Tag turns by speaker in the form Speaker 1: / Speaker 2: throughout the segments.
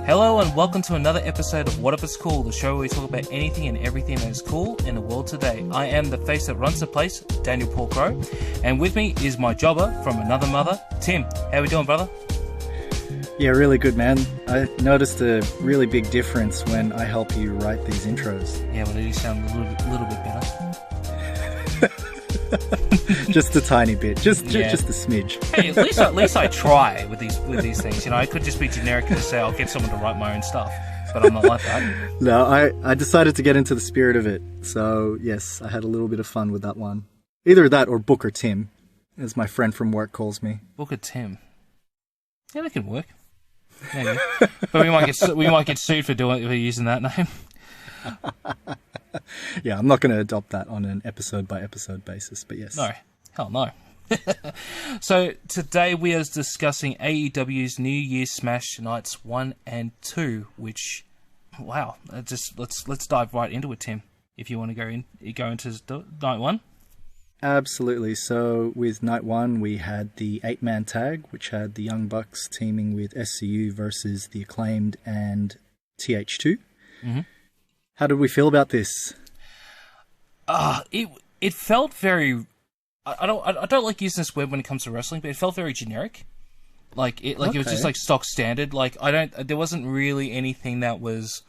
Speaker 1: Hello and welcome to another episode of What If It's Cool, the show where we talk about anything and everything that is cool in the world today. I am the face that runs the place, Daniel Paul Crow, and with me is my jobber from another mother, Tim. How we doing, brother?
Speaker 2: Yeah, really good, man. I noticed a really big difference when I help you write these intros.
Speaker 1: Yeah, well, they do sound a little bit better.
Speaker 2: Just a tiny bit, just a smidge.
Speaker 1: Hey, at least I try with these things. You know, I could just be generic and say I'll get someone to write my own stuff, but I'm not like that.
Speaker 2: No, I decided to get into the spirit of it. So yes, I had a little bit of fun with that one. Either that or Booker Tim, as my friend from work calls me.
Speaker 1: Booker Tim. Yeah, that could work. Maybe. But we might get sued for using that name.
Speaker 2: Yeah, I'm not going to adopt that on an episode-by-episode basis, but yes.
Speaker 1: No. Hell no. So, today we are discussing AEW's New Year's Smash Nights 1 and 2, which, wow, let's dive right into it, Tim, if you want to go into Night 1.
Speaker 2: Absolutely. So, with Night 1, we had the 8-man tag, which had the Young Bucks teaming with SCU versus the Acclaimed and TH2.
Speaker 1: Mm-hmm.
Speaker 2: How did we feel about this?
Speaker 1: It felt very. I don't like using this word when it comes to wrestling, but it felt very generic. It was just like stock standard. There wasn't really anything that was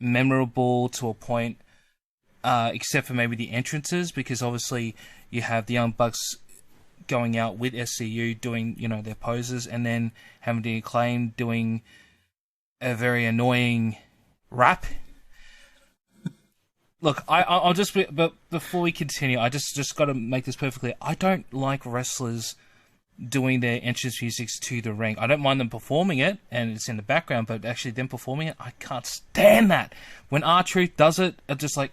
Speaker 1: memorable to a point, except for maybe the entrances, because obviously you have the Young Bucks going out with SCU doing their poses, and then having the Acclaim doing a very annoying rap. Look, I'll just but before we continue, I just got to make this perfectly clear. I don't like wrestlers doing their entrance music to the ring. I don't mind them performing it, and it's in the background, but actually them performing it, I can't stand that. When R-Truth does it, I'm just like,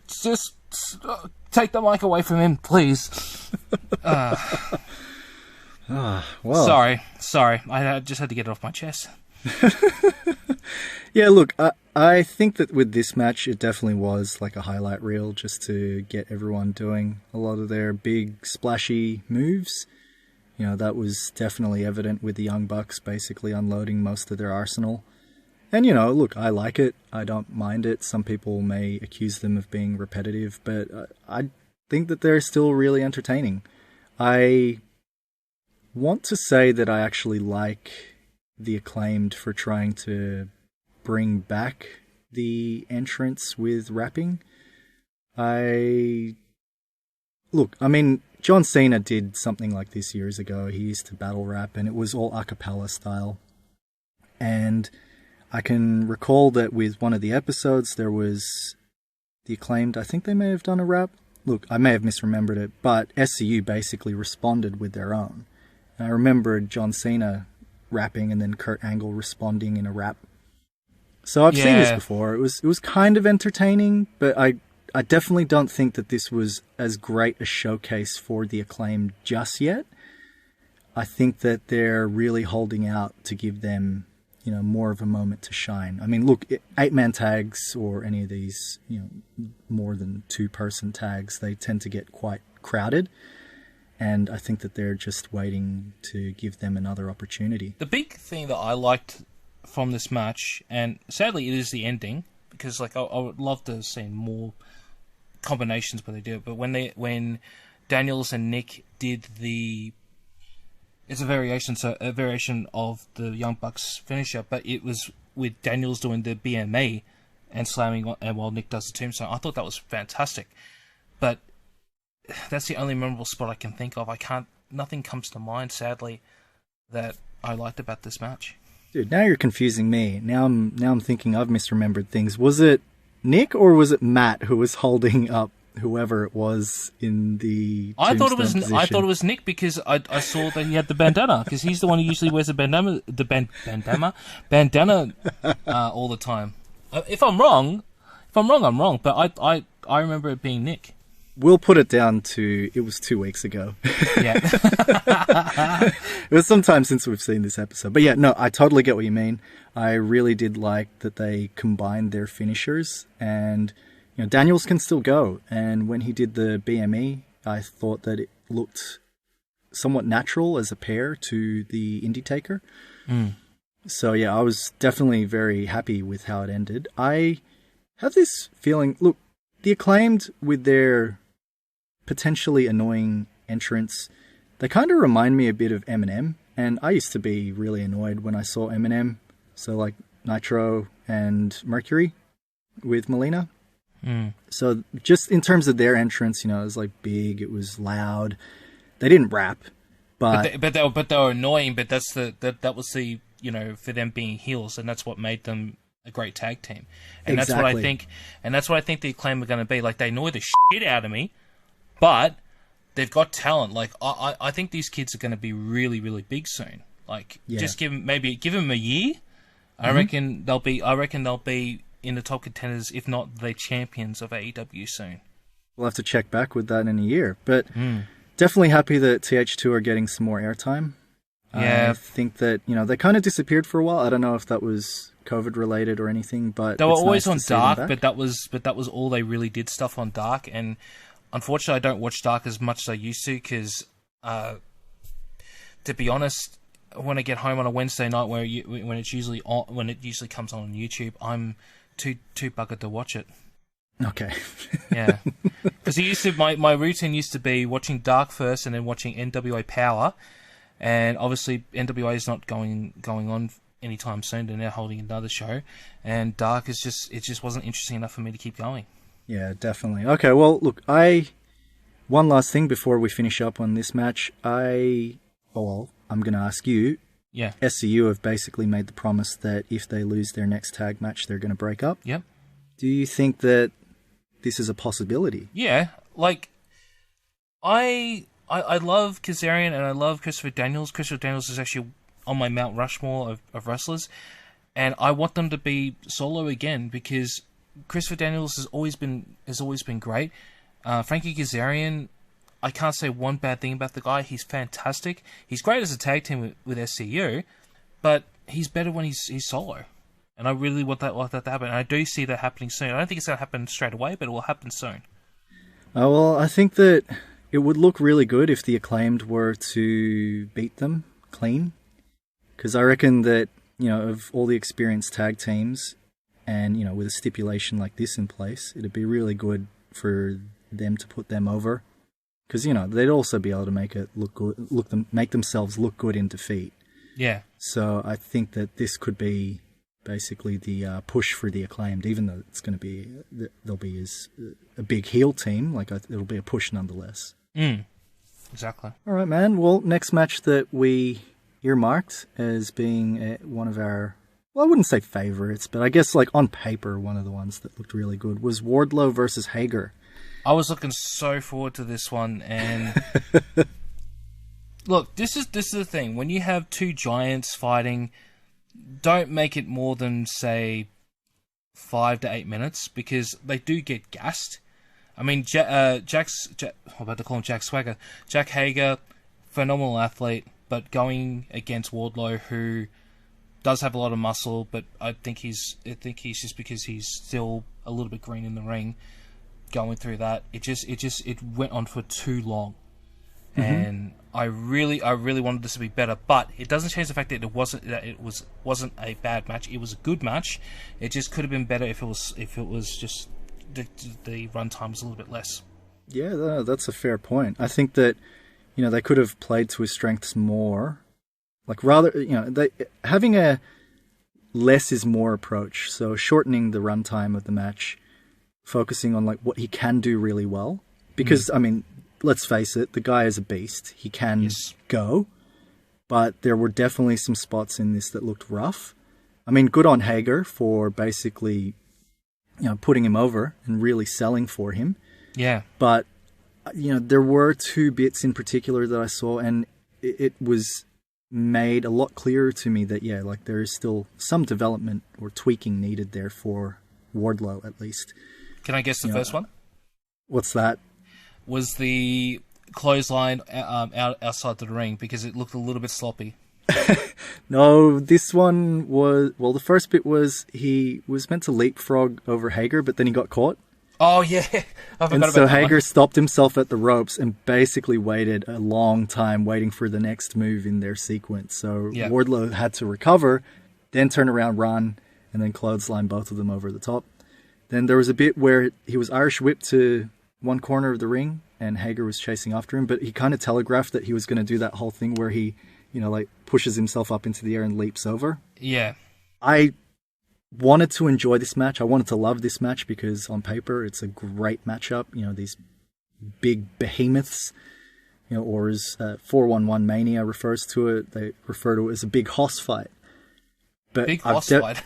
Speaker 1: just take the mic away from him, please.
Speaker 2: Well.
Speaker 1: Sorry. I just had to get it off my chest.
Speaker 2: Yeah, look, I think that with this match, it definitely was like a highlight reel just to get everyone doing a lot of their big, splashy moves. That was definitely evident with the Young Bucks basically unloading most of their arsenal. And, look, I like it. I don't mind it. Some people may accuse them of being repetitive, but I think that they're still really entertaining. I want to say that I actually like the Acclaimed for trying to bring back the entrance with rapping. John Cena did something like this years ago. He used to battle rap, and it was all a cappella style. And I can recall that with one of the episodes, there was the Acclaimed. I think they may have done a rap. Look, I may have misremembered it, but SCU basically responded with their own. And I remembered John Cena rapping and then Kurt Angle responding in a rap. So I've seen this before. It was kind of entertaining, but I definitely don't think that this was as great a showcase for the Acclaimed just yet. I think that they're really holding out to give them, more of a moment to shine. I mean, look, 8-man tags or any of these, more than 2-person tags, they tend to get quite crowded. And I think that they're just waiting to give them another opportunity.
Speaker 1: The big thing that I liked from this match, and sadly it is the ending, because I would love to see more combinations where they do it, but when Daniels and Nick did it's a variation of the Young Bucks finisher, but it was with Daniels doing the BMA and slamming while Nick does the tombstone. I thought that was fantastic, but that's the only memorable spot I can think of. Nothing comes to mind, sadly, that I liked about this match.
Speaker 2: Dude, now you're confusing me. Now I'm thinking I've misremembered things. Was it Nick or was it Matt who was holding up whoever it was in the
Speaker 1: I thought it was Nick because I saw that he had the bandana, because he's the one who usually wears the bandana all the time. If I'm wrong, I'm wrong. But I remember it being Nick.
Speaker 2: we'll put it down to it was 2 weeks ago.
Speaker 1: Yeah.
Speaker 2: It was some time since we've seen this episode. But yeah, no, I totally get what you mean. I really did like that they combined their finishers, and Daniels can still go. And when he did the BME, I thought that it looked somewhat natural as a pair to the Indie Taker. So yeah, I was definitely very happy with how it ended. I have this feeling, look, the Acclaimed with their potentially annoying entrance, they kind of remind me a bit of Eminem, and I used to be really annoyed when I saw Eminem, so like Nitro and Mercury with Melina. So just in terms of their entrance, it was like big, it was loud. They didn't rap, but
Speaker 1: they were annoying. But that was the for them being heels, and that's what made them a great tag team. And that's what I think. And that's what I think the Acclaim are going to be. Like, they annoy the shit out of me, but they've got talent. Like, I think these kids are going to be really, really big soon. Like, just give them a year. I reckon they'll be in the top contenders, if not the champions of AEW soon.
Speaker 2: We'll have to check back with that in a year. But definitely happy that TH2 are getting some more airtime.
Speaker 1: Yeah.
Speaker 2: I think that, they kind of disappeared for a while. I don't know if that was COVID related or anything, but
Speaker 1: they were always
Speaker 2: nice
Speaker 1: on Dark, but that was all they really did stuff on Dark. And unfortunately, I don't watch Dark as much as I used to, because to be honest, when I get home on a Wednesday night when it usually comes on YouTube, I'm too buggered to watch it.
Speaker 2: Okay.
Speaker 1: Yeah, because my routine used to be watching Dark first and then watching NWA Power, and obviously NWA is not going on anytime soon. They're now holding another show, and Dark is just wasn't interesting enough for me to keep going. Yeah,
Speaker 2: definitely. Okay, well, look, one last thing before we finish up on this match, I'm going to ask you.
Speaker 1: Yeah.
Speaker 2: SCU have basically made the promise that if they lose their next tag match, they're going to break up.
Speaker 1: Yep.
Speaker 2: Do you think that this is a possibility?
Speaker 1: Yeah, like I love Kazarian and I love Christopher Daniels. Christopher Daniels is actually on my Mount Rushmore of wrestlers, and I want them to be solo again because Christopher Daniels has always been great. Frankie Kazarian, I can't say one bad thing about the guy. He's fantastic. He's great as a tag team with SCU, but he's better when he's solo. And I really want that to happen. And I do see that happening soon. I don't think it's going to happen straight away, but it will happen soon.
Speaker 2: Well, I think that it would look really good if the Acclaimed were to beat them clean. Because I reckon that, of all the experienced tag teams, and, with a stipulation like this in place, it'd be really good for them to put them over. Because, they'd also be able to make it look good, make themselves look good in defeat.
Speaker 1: Yeah.
Speaker 2: So I think that this could be basically the push for the Acclaimed, even though it's going to be, they'll be as a big heel team, like it'll be a push nonetheless.
Speaker 1: Exactly.
Speaker 2: All right, man. Well, next match that we earmarked as being one of our, well, I wouldn't say favorites, but I guess like on paper, one of the ones that looked really good was Wardlow versus Hager.
Speaker 1: I was looking so forward to this one, and look, this is the thing. When you have two giants fighting, don't make it more than, say, 5 to 8 minutes, because they do get gassed. I mean, I'm about to call him Jack Swagger. Jack Hager, phenomenal athlete, but going against Wardlow, who does have a lot of muscle, but I think he's just because he's still a little bit green in the ring. Going through that, it went on for too long, and I really wanted this to be better. But it doesn't change the fact that it wasn't a bad match. It was a good match. It just could have been better if it was just the runtime was a little bit less.
Speaker 2: Yeah, that's a fair point. I think that they could have played to his strengths more, like rather having a less is more approach. So shortening the runtime of the match. Focusing on like what he can do really well, because I mean, let's face it, the guy is a beast. He can go, but there were definitely some spots in this that looked rough. I mean, good on Hager for basically, putting him over and really selling for him.
Speaker 1: Yeah.
Speaker 2: But there were two bits in particular that I saw, and it was made a lot clearer to me that like there is still some development or tweaking needed there for Wardlow at least.
Speaker 1: Can I guess the first one?
Speaker 2: What's that?
Speaker 1: was the clothesline outside the ring because it looked a little bit sloppy.
Speaker 2: No, this one was... Well, the first bit was he was meant to leapfrog over Hager, but then he got caught.
Speaker 1: Oh, yeah. I forgot
Speaker 2: And
Speaker 1: about
Speaker 2: so
Speaker 1: that
Speaker 2: Hager
Speaker 1: one.
Speaker 2: stopped himself at the ropes and basically waited a long time waiting for the next move in their sequence. So
Speaker 1: Yeah.
Speaker 2: Wardlow had to recover, then turn around, run, and then clothesline both of them over the top. Then there was a bit where he was Irish whipped to one corner of the ring and Hager was chasing after him, but he kind of telegraphed that he was going to do that whole thing where he, like pushes himself up into the air and leaps over.
Speaker 1: Yeah.
Speaker 2: I wanted to enjoy this match. I wanted to love this match because on paper it's a great matchup. These big behemoths, or as 411 Mania refers to it, they refer to it as a big hoss fight. But
Speaker 1: Big hoss fight.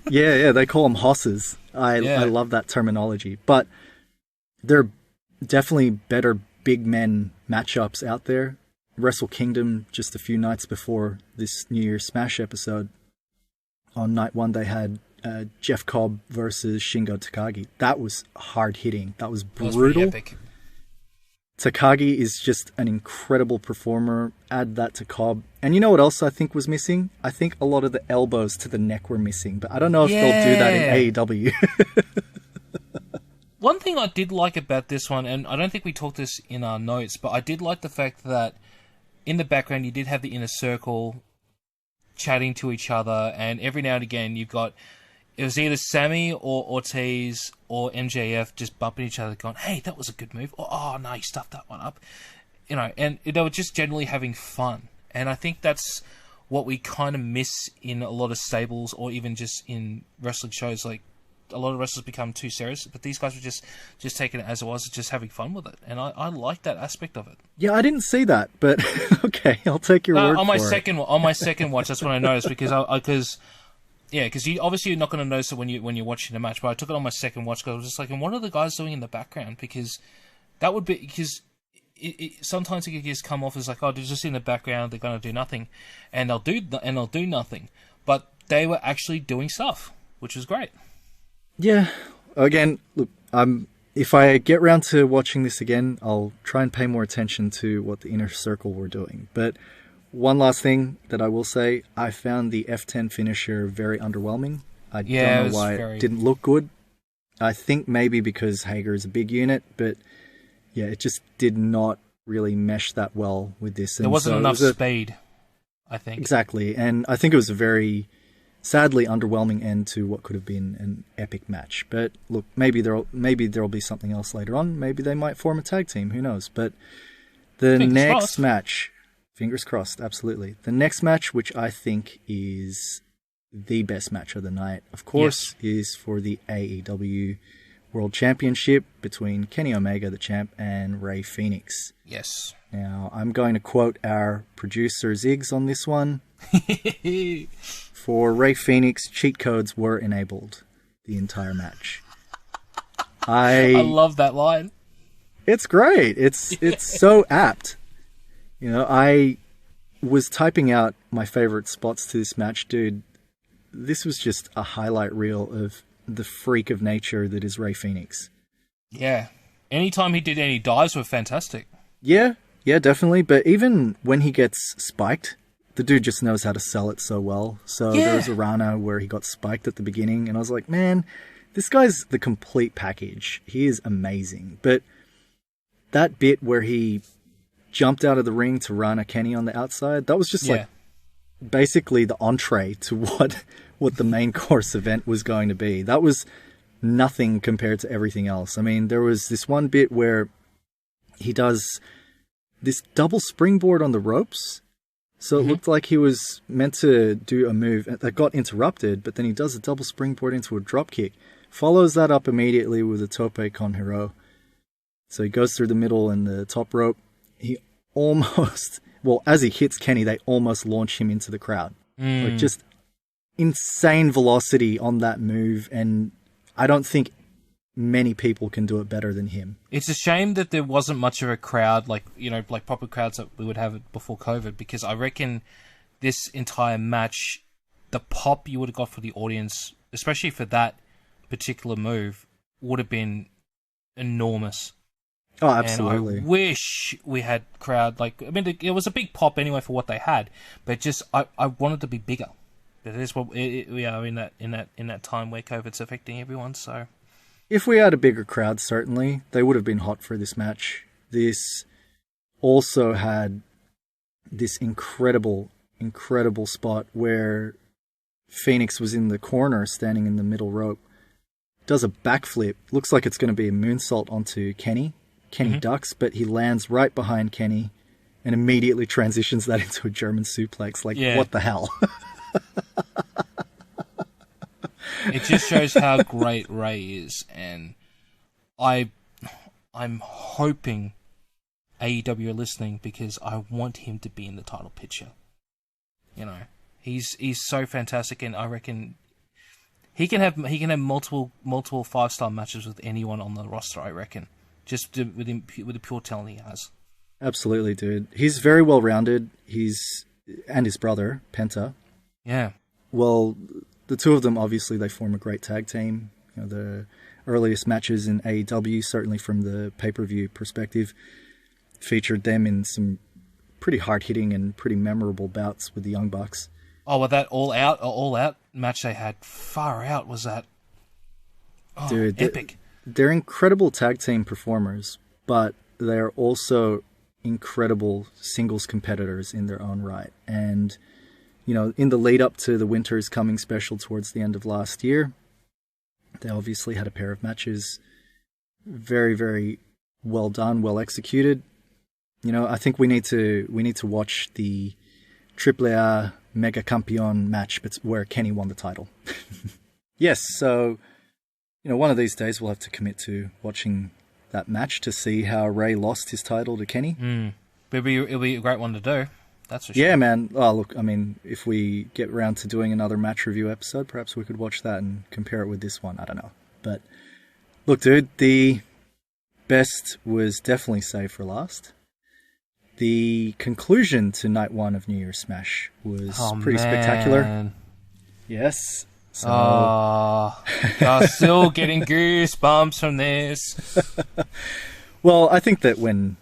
Speaker 2: yeah, they call them hosses. I
Speaker 1: Yeah.
Speaker 2: love that terminology. But there are definitely better big men matchups out there. Wrestle Kingdom, just a few nights before this New Year's Smash episode, on night one they had Jeff Cobb versus Shingo Takagi. That was hard hitting. That was
Speaker 1: That was
Speaker 2: brutal.
Speaker 1: pretty epic.
Speaker 2: Takagi is just an incredible performer. Add that to Cobb. And you know what else I think was missing? I think a lot of the elbows to the neck were missing, but I don't know if they'll do that in AEW.
Speaker 1: One thing I did like about this one, and I don't think we talked this in our notes, but I did like the fact that in the background you did have the inner circle chatting to each other, and every now and again you've got, it was either Sammy or Ortiz or MJF just bumping each other going, hey, that was a good move. Oh, no, you stuffed that one up. And they were just generally having fun. And I think that's what we kind of miss in a lot of stables or even just in wrestling shows. Like, a lot of wrestlers become too serious, but these guys were just taking it as it was, just having fun with it. And I like that aspect of it.
Speaker 2: Yeah, I didn't see that, but okay, I'll take your word
Speaker 1: on my
Speaker 2: for it.
Speaker 1: on my second watch, that's when I noticed because you obviously you're not going to notice it when you're watching the match. But I took it on my second watch because I was just like, and what are the guys doing in the background? Because that would be sometimes it could just come off as like, oh, they're just in the background, they're going to do nothing, and they'll do nothing. But they were actually doing stuff, which was great.
Speaker 2: Yeah, again, look, if I get round to watching this again, I'll try and pay more attention to what the inner circle were doing. But one last thing that I will say, I found the F10 finisher very underwhelming. I don't know why it didn't look good. I think maybe because Hager is a big unit, but yeah, it just did not really mesh that well with this.
Speaker 1: There wasn't enough speed, I think.
Speaker 2: Exactly, and I think it was a very sadly underwhelming end to what could have been an epic match. But look, maybe there'll be something else later on. Maybe they might form a tag team. Who knows? But the next match, fingers crossed, absolutely. The next match, which I think is the best match of the night, of course, is for the AEW World Championship between Kenny Omega, the champ, and Rey Fenix.
Speaker 1: Yes.
Speaker 2: Now, I'm going to quote our producer Ziggs on this one. For Rey Fenix, cheat codes were enabled the entire match. I
Speaker 1: love that line.
Speaker 2: It's great. It's so apt. I was typing out my favorite spots to this match, dude. This was just a highlight reel of the freak of nature that is Rey Fenix.
Speaker 1: Yeah. Anytime he did any dives were fantastic.
Speaker 2: Yeah, definitely. But even when he gets spiked, the dude just knows how to sell it so well. So there was a Rana where he got spiked at the beginning, and I was like, man, this guy's the complete package. He is amazing. But that bit where he jumped out of the ring to Rana Kenny on the outside, that was just like basically the entree to what the main course event was going to be. That was nothing compared to everything else. I mean, there was this one bit where he does this double springboard on the ropes. So it looked like he was meant to do a move that got interrupted, but then he does a double springboard into a dropkick. Follows that up immediately with a tope con hero. So he goes through the middle and the top rope. He almost, as he hits Kenny, they almost launch him into the crowd. Like just insane velocity on that move, and I don't think many people can do it better than him.
Speaker 1: It's a shame that there wasn't much of a crowd, like proper crowds that we would have before COVID, because I reckon this entire match, the pop you would have got for the audience, especially for that particular move, would have been enormous.
Speaker 2: Oh, absolutely.
Speaker 1: And I wish we had crowd, like, I mean, it was a big pop anyway for what they had, but just, I wanted to be bigger. But it is what we are in that time where COVID's affecting everyone, so.
Speaker 2: If we had a bigger crowd, certainly, they would have been hot for this match. This also had this incredible spot where Phoenix was in the corner, standing in the middle rope, does a backflip, looks like it's going to be a moonsault onto Kenny. Kenny ducks, but he lands right behind Kenny and immediately transitions that into a German suplex. Like, what the hell?
Speaker 1: It just shows how great Ray is, and I'm hoping AEW are listening, because I want him to be in the title picture. You know, he's so fantastic, and I reckon he can have multiple 5-star matches with anyone on the roster. I reckon, just with the pure talent he has.
Speaker 2: Absolutely, dude. He's very well rounded. And his brother Penta.
Speaker 1: Yeah.
Speaker 2: Well, the two of them, obviously, they form a great tag team. You know, the earliest matches in AEW, certainly from the pay-per-view perspective, featured them in some pretty hard-hitting and pretty memorable bouts with the Young Bucks.
Speaker 1: Oh, with that all-out match they had, far out was that. Oh, dude, epic.
Speaker 2: They're incredible tag team performers, but they're also incredible singles competitors in their own right. And you know, in the lead up to the Winter's Coming special towards the end of last year, they obviously had a pair of matches. Very, very well done, well executed. You know, I think we need to watch the AAA Mega Campeon match, but where Kenny won the title. Yes, so you know, one of these days we'll have to commit to watching that match to see how Ray lost his title to Kenny.
Speaker 1: It'll be a great one to do. That's for sure.
Speaker 2: Yeah, man. Oh, look, I mean, if we get around to doing another match review episode, perhaps we could watch that and compare it with this one. I don't know. But look, dude, the best was definitely saved for last. The conclusion to night one of New Year's Smash was pretty spectacular. Yes. So...
Speaker 1: I'm still getting goosebumps from this.
Speaker 2: Well, I think that when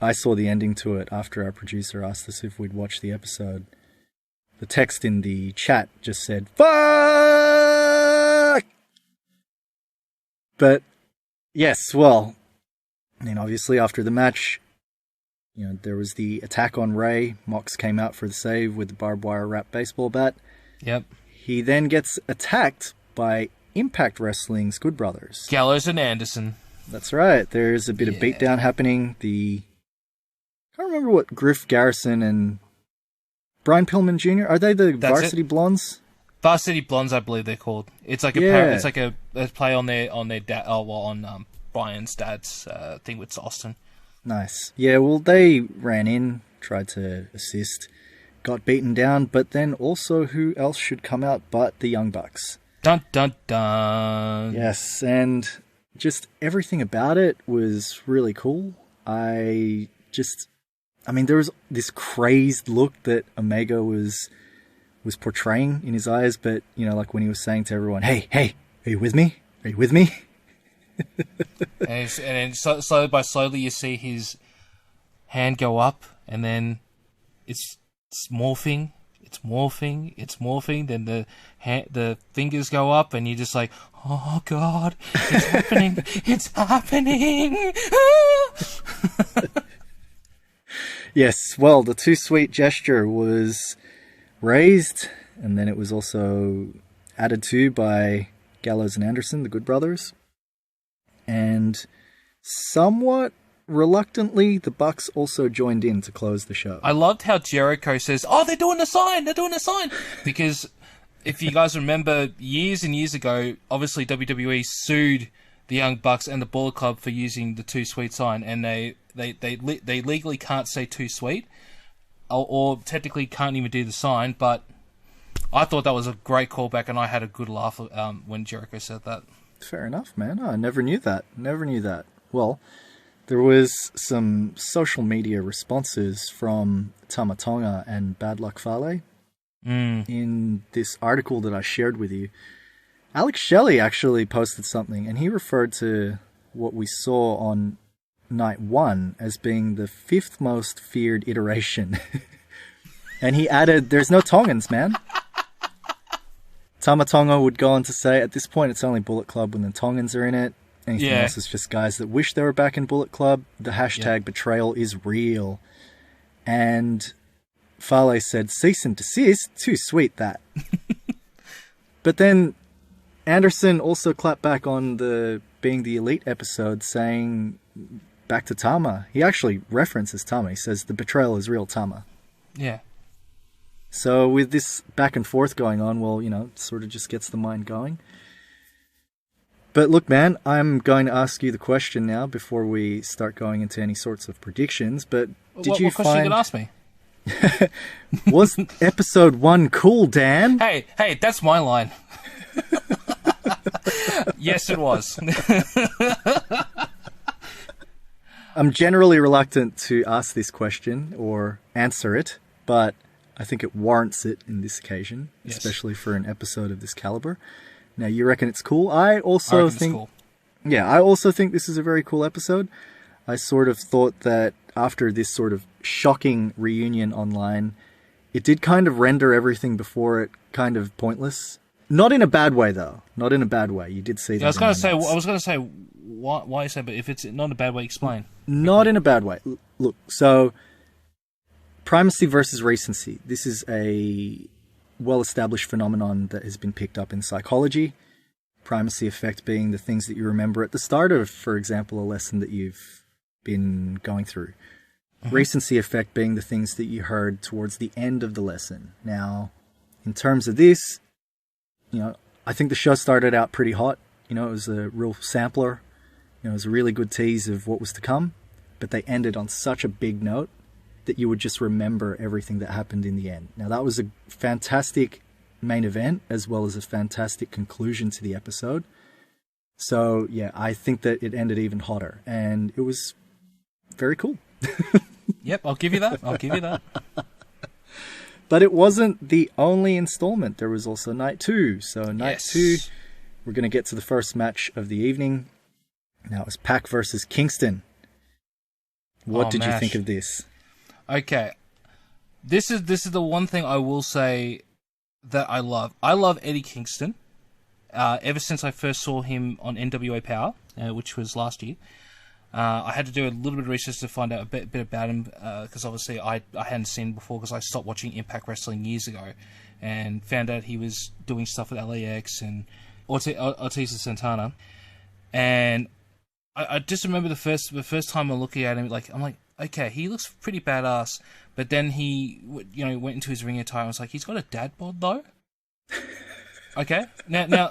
Speaker 2: I saw the ending to it after our producer asked us if we'd watch the episode, the text in the chat just said, "Fuck!" But, yes, well, I mean, obviously after the match, you know, there was the attack on Ray. Mox came out for the save with the barbed wire wrapped baseball bat.
Speaker 1: Yep.
Speaker 2: He then gets attacked by Impact Wrestling's Good Brothers.
Speaker 1: Gallows and Anderson.
Speaker 2: That's right. There's a bit of beatdown happening. I can't remember what Griff Garrison and Brian Pillman Jr. Are they the Varsity Blondes?
Speaker 1: Varsity Blondes, I believe they're called. It's like a play on their dad. On Brian's dad's thing with Austin. Nice.
Speaker 2: Yeah. Well, they ran in, tried to assist, got beaten down, but then also who else should come out but the Young Bucks?
Speaker 1: Dun dun dun.
Speaker 2: Yes, and just everything about it was really cool. I mean, there was this crazed look that Omega was portraying in his eyes, but, you know, like when he was saying to everyone, hey, are you with me? Are you with me?
Speaker 1: and then slowly by slowly you see his hand go up, and then it's morphing, then the fingers go up, and you're just like, oh God, it's happening, it's happening!
Speaker 2: Yes, well, the Too Sweet gesture was raised, and then it was also added to by Gallows and Anderson, the Good Brothers. And somewhat reluctantly, the Bucks also joined in to close the show.
Speaker 1: I loved how Jericho says, oh, they're doing the sign! Because if you guys remember, years and years ago, obviously WWE sued the Young Bucks and the Bullet Club for using the Too Sweet sign, and they legally can't say Too Sweet, or technically can't even do the sign, but I thought that was a great callback, and I had a good laugh when Jericho said that.
Speaker 2: Fair enough, man. I never knew that. Well, there was some social media responses from Tama Tonga and Bad Luck Fale in this article that I shared with you. Alex Shelley actually posted something, and he referred to what we saw on Night 1 as being the 5th most feared iteration. And he added, there's no Tongans, man. Tama Tonga would go on to say, at this point it's only Bullet Club when the Tongans are in it. Anything else is just guys that wish they were back in Bullet Club. The hashtag betrayal is real. And Fale said, cease and desist? Too sweet, that. But then Anderson also clapped back on the Being the Elite episode, saying back to Tama. He actually references Tama. He says, the betrayal is real, Tama.
Speaker 1: Yeah.
Speaker 2: So with this back and forth going on, well, it sort of just gets the mind going. But look, man, I'm going to ask you the question now before we start going into any sorts of predictions. But
Speaker 1: what question are you going to ask me?
Speaker 2: Was episode 1 cool, Dan?
Speaker 1: Hey, that's my line. Yes, it was.
Speaker 2: I'm generally reluctant to ask this question or answer it, but I think it warrants it in this occasion, especially for an episode of this caliber. Now, you reckon it's cool? I also think it's cool. Yeah, I also think this is a very cool episode. I sort of thought that after this sort of shocking reunion online, it did kind of render everything before it kind of pointless. Not in a bad way, though. Not in a bad way. You did see that.
Speaker 1: I was going to say, why you say, but if it's not in a bad way, explain.
Speaker 2: Not in a bad way. Look, so primacy versus recency. This is a well-established phenomenon that has been picked up in psychology. Primacy effect being the things that you remember at the start of, for example, a lesson that you've been going through. Mm-hmm. Recency effect being the things that you heard towards the end of the lesson. Now, in terms of this, I think the show started out pretty hot. It was a real sampler. It was a really good tease of what was to come. But they ended on such a big note that you would just remember everything that happened in the end. Now, that was a fantastic main event as well as a fantastic conclusion to the episode. So, yeah, I think that it ended even hotter. And it was very cool.
Speaker 1: Yep, I'll give you that.
Speaker 2: But it wasn't the only installment. There was also Night 2. So, Night 2, we're going to get to the first match of the evening. Now, it was Pac versus Kingston. What did you think of this?
Speaker 1: Okay, this is the one thing I will say that I love. I love Eddie Kingston. Ever since I first saw him on NWA Power, which was last year, I had to do a little bit of research to find out a bit about him because obviously I hadn't seen him before because I stopped watching Impact Wrestling years ago, and found out he was doing stuff with LAX and Ortiz Santana, and I just remember the first time I'm looking at him, I'm like, okay, he looks pretty badass. But then he, went into his ring attire and was like, he's got a dad bod though. Okay, now,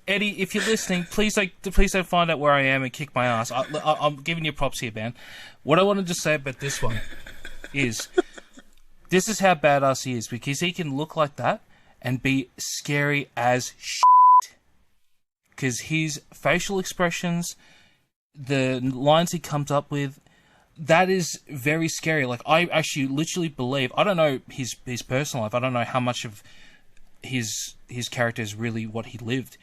Speaker 1: Eddie, if you're listening, please don't find out where I am and kick my ass. I'm giving you props here, man. What I wanted to say about this one is, this is how badass he is, because he can look like that and be scary as shit. Because his facial expressions, the lines he comes up with, that is very scary. Like, I actually literally believe, I don't know his personal life, I don't know how much of his character is really what he lived,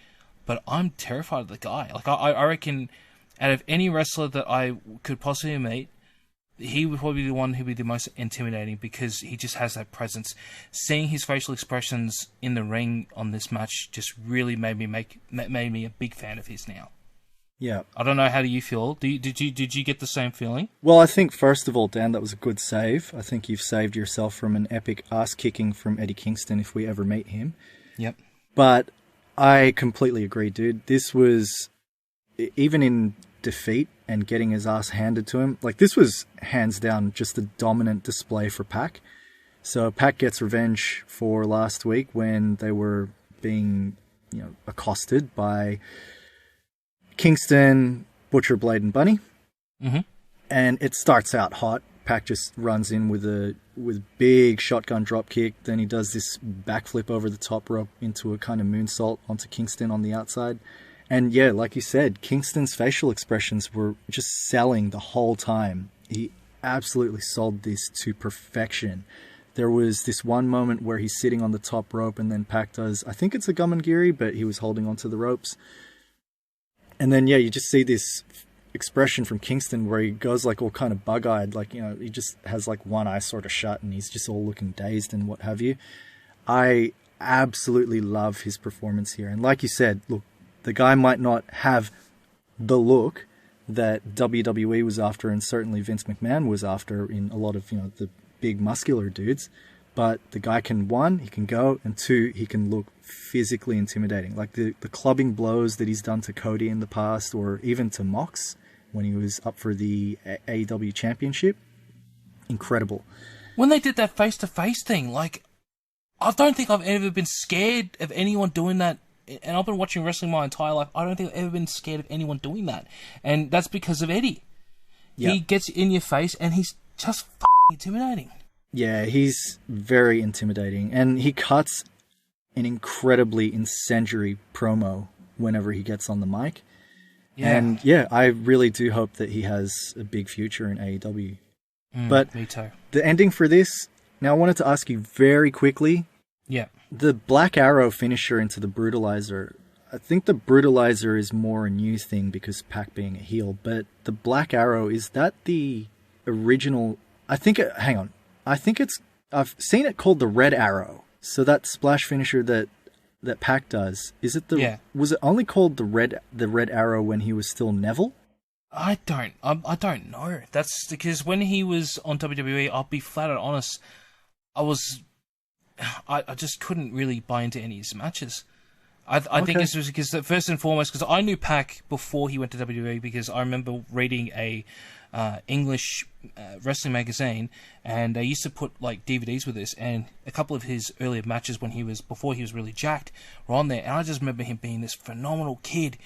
Speaker 1: but I'm terrified of the guy. Like, I reckon out of any wrestler that I could possibly meet, he would probably be the one who'd be the most intimidating, because he just has that presence. Seeing his facial expressions in the ring on this match just really made me a big fan of his now.
Speaker 2: Yeah.
Speaker 1: I don't know, how do you feel? Did you get the same feeling?
Speaker 2: Well, I think, first of all, Dan, that was a good save. I think you've saved yourself from an epic ass-kicking from Eddie Kingston if we ever meet him.
Speaker 1: Yep.
Speaker 2: But I completely agree, dude. This was, even in defeat and getting his ass handed to him, this was hands down just a dominant display for Pac. So Pac gets revenge for last week when they were being, accosted by Kingston, Butcher, Blade, and Bunny.
Speaker 1: Mm-hmm.
Speaker 2: And it starts out hot. Pac just runs in with big shotgun drop kick. Then he does this backflip over the top rope into a kind of moonsault onto Kingston on the outside. And yeah, like you said, Kingston's facial expressions were just selling the whole time. He absolutely sold this to perfection. There was this one moment where he's sitting on the top rope and then Pac does, I think it's a Gumengiri, but he was holding onto the ropes. And then, yeah, you just see this expression from Kingston where he goes like all kind of bug-eyed, like, you know, he just has like one eye sort of shut and he's just all looking dazed and what have you. I absolutely love his performance here. And like you said, look, the guy might not have the look that WWE was after and certainly Vince McMahon was after in a lot of, you know, the big muscular dudes, but the guy can, one, he can go, and two, he can look physically intimidating. Like the clubbing blows that he's done to Cody in the past, or even to Mox when he was up for the AEW championship. Incredible.
Speaker 1: When they did that face-to-face thing, like, I don't think I've ever been scared of anyone doing that. And I've been watching wrestling my entire life. I don't think I've ever been scared of anyone doing that. And that's because of Eddie. Yep. He gets in your face and he's just f***ing intimidating.
Speaker 2: Yeah, he's very intimidating. And he cuts an incredibly incendiary promo whenever he gets on the mic. Yeah. And yeah, I really do hope that he has a big future in AEW. But
Speaker 1: me too.
Speaker 2: The ending for this, now I wanted to ask you very quickly.
Speaker 1: Yeah.
Speaker 2: The Black Arrow finisher into the Brutalizer, I think the Brutalizer is more a new thing because Pac being a heel, but the Black Arrow, is that the original? I've seen it called the Red Arrow. So that splash finisher that Pac does, is it was it only called the Red Arrow when he was still Neville?
Speaker 1: I don't know. That's because when he was on WWE, I'll be flat out honest, I just couldn't really buy into any of his matches. I think this was because, first and foremost, because I knew Pac before he went to WWE, because I remember reading a English wrestling magazine, and they used to put like DVDs with this, and a couple of his earlier matches before he was really jacked were on there, and I just remember him being this phenomenal kid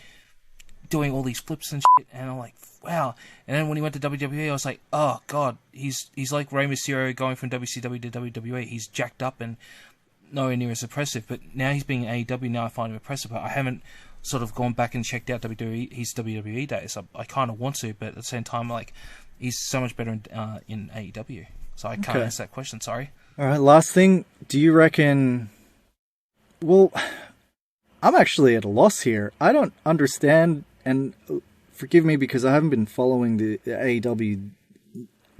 Speaker 1: doing all these flips and shit, and I'm like, wow. And then when he went to WWE, I was like, oh god, he's like Rey Mysterio going from WCW to WWE. He's jacked up and nowhere near as impressive, but now he's being AEW, now I find him impressive. But I haven't sort of gone back and checked out his WWE days. I kind of want to, but at the same time, like, he's so much better in AEW. So I can't answer that question, sorry.
Speaker 2: Alright, last thing, do you reckon... Well, I'm actually at a loss here. I don't understand, and forgive me because I haven't been following the AEW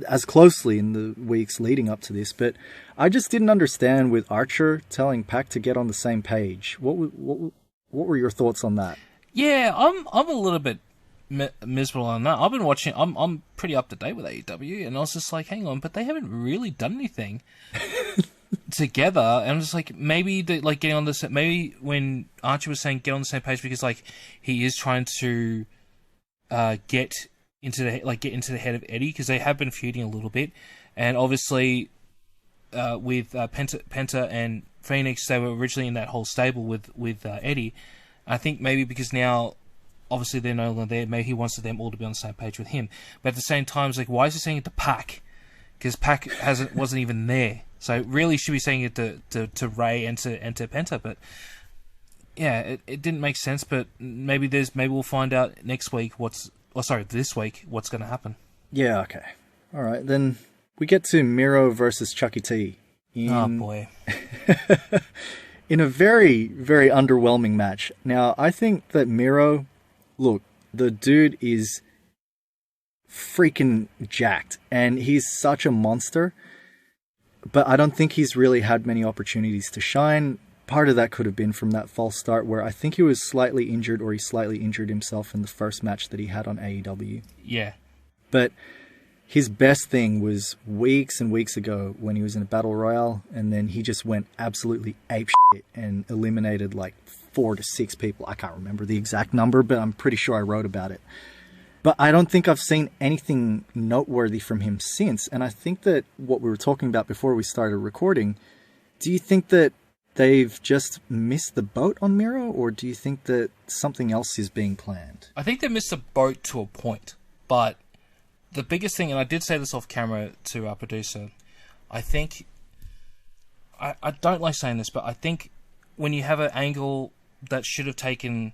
Speaker 2: as closely in the weeks leading up to this, but I just didn't understand with Archer telling Pac to get on the same page. What were your thoughts on that?
Speaker 1: Yeah, I'm a little bit miserable on that. I've been watching. I'm pretty up to date with AEW, and I was just like, hang on, but they haven't really done anything together. And I'm just like, maybe getting on the maybe when Archer was saying get on the same page because like he is trying to get into the head of Eddie, because they have been feuding a little bit, and obviously with Penta and Phoenix, they were originally in that whole stable with Eddie. I think maybe because now obviously they're no longer there, maybe he wants them all to be on the same page with him. But at the same time, it's like, why is he saying it to Pac? Because Pac wasn't even there, so really should be saying it to Ray and to Penta. But yeah, it didn't make sense. But maybe we'll find out next week this week what's going to happen. Yeah,
Speaker 2: okay. All right, then we get to Miro versus Chucky T.
Speaker 1: Oh, boy.
Speaker 2: In a very, very underwhelming match. Now, I think that Miro, look, the dude is freaking jacked, and he's such a monster, but I don't think he's really had many opportunities to shine. Part of that could have been from that false start where I think he was slightly injured, or he slightly injured himself in the first match that he had on AEW.
Speaker 1: Yeah.
Speaker 2: But his best thing was weeks and weeks ago when he was in a battle royale, and then he just went absolutely apeshit and eliminated like 4 to 6 people. I can't remember the exact number, but I'm pretty sure I wrote about it. But I don't think I've seen anything noteworthy from him since. And I think that what we were talking about before we started recording, do you think that they've just missed the boat on Miro, or do you think that something else is being planned?
Speaker 1: I think they missed the boat to a point, but the biggest thing, and I did say this off camera to our producer, I think, I don't like saying this, but I think when you have an angle that should have taken,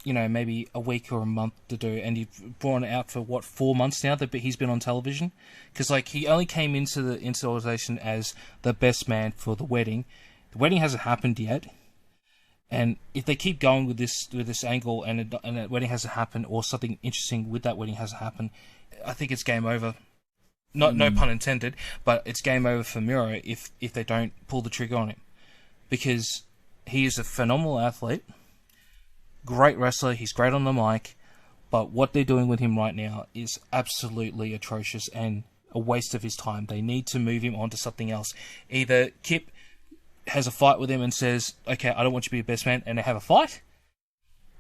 Speaker 1: maybe a week or a month to do, and you've brought it out for, 4 months now that he's been on television? Because, he only came into the organization as the best man for the wedding. The wedding hasn't happened yet. And if they keep going with this angle and a wedding hasn't happened, or something interesting with that wedding hasn't happened, I think it's game over. No pun intended, but it's game over for Miro if they don't pull the trigger on him. Because he is a phenomenal athlete, great wrestler, he's great on the mic, but what they're doing with him right now is absolutely atrocious and a waste of his time. They need to move him on to something else. Either Kip has a fight with him and says, okay, I don't want you to be a best man, and they have a fight,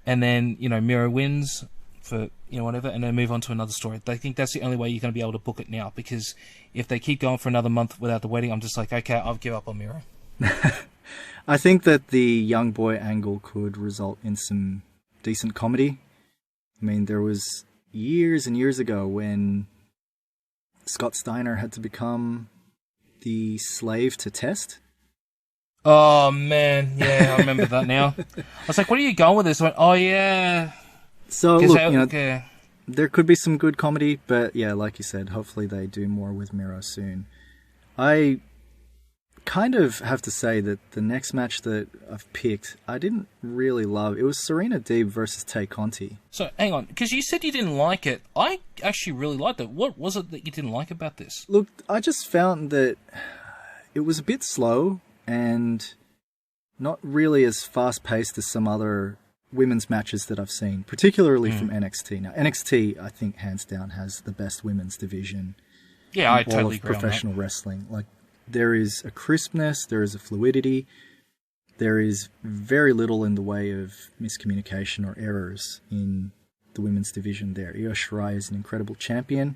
Speaker 1: and then, Miro wins for, whatever, and then move on to another story. They think that's the only way you're going to be able to book it now, because if they keep going for another month without the wedding, I'm just like, okay, I'll give up on Miro.
Speaker 2: I think that the young boy angle could result in some decent comedy. I mean, there was years and years ago when Scott Steiner had to become the slave to Test.
Speaker 1: Oh, man. Yeah, I remember that now. I was like, where are you going with this? I went, oh, yeah.
Speaker 2: So, look, there could be some good comedy, but yeah, like you said, hopefully they do more with Miro soon. I kind of have to say that the next match that I've picked, I didn't really love. It was Serena Deeb versus Tay Conti.
Speaker 1: So, hang on, because you said you didn't like it. I actually really liked it. What was it that you didn't like about this?
Speaker 2: Look, I just found that it was a bit slow and not really as fast-paced as some other women's matches that I've seen, particularly from NXT. Now, NXT, I think, hands down, has the best women's division.
Speaker 1: Yeah, I totally agree on
Speaker 2: professional wrestling. Like, there is a crispness, there is a fluidity, there is very little in the way of miscommunication or errors in the women's division there. Io Shirai is an incredible champion.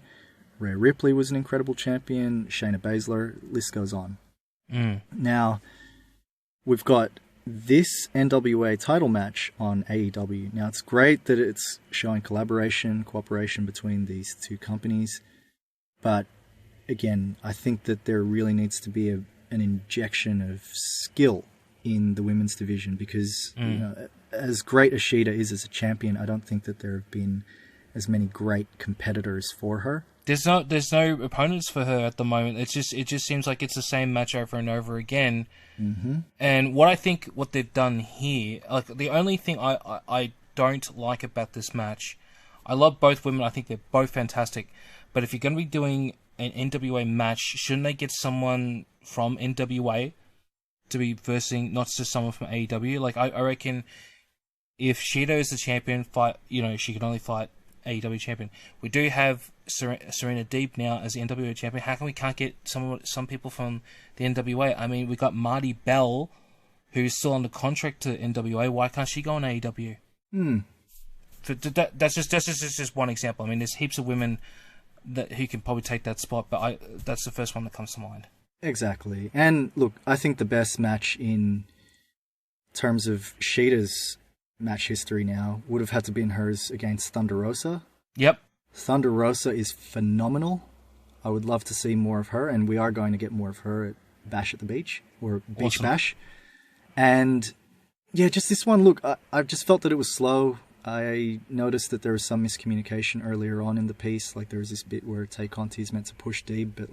Speaker 2: Rhea Ripley was an incredible champion. Shayna Baszler, list goes on. Now, we've got this NWA title match on AEW. Now, it's great that it's showing cooperation between these two companies, but again, I think that there really needs to be an injection of skill in the women's division, because as great as Shida is as a champion, I don't think that there have been as many great competitors for her.
Speaker 1: There's no opponents for her at the moment. It just seems like it's the same match over and over again. Mm-hmm. And what they've done here, like the only thing I don't like about this match, I love both women. I think they're both fantastic. But if you're going to be doing an NWA match, shouldn't they get someone from NWA to be versing, not just someone from AEW? Like I reckon if Shida is the champion, she can only fight AEW champion. We do have Serena Deeb now as the NWA champion. How come we can't get some people from the NWA? I mean, we got Marty Bell, who's still under contract to NWA. Why can't she go on AEW? That's just one example. I mean, there's heaps of women who can probably take that spot, but that's the first one that comes to mind.
Speaker 2: Exactly. And look, I think the best match in terms of Shida's match history now would have had to been hers against Thunder Rosa.
Speaker 1: Yep.
Speaker 2: Thunder Rosa is phenomenal. I would love to see more of her, and we are going to get more of her at Bash at the Beach, or Beach
Speaker 1: Awesome.
Speaker 2: Bash. And yeah, just this one, look, I just felt that it was slow. I noticed that there was some miscommunication earlier on in the piece. Like, there was this bit where Tay Conti's meant to push Deeb, but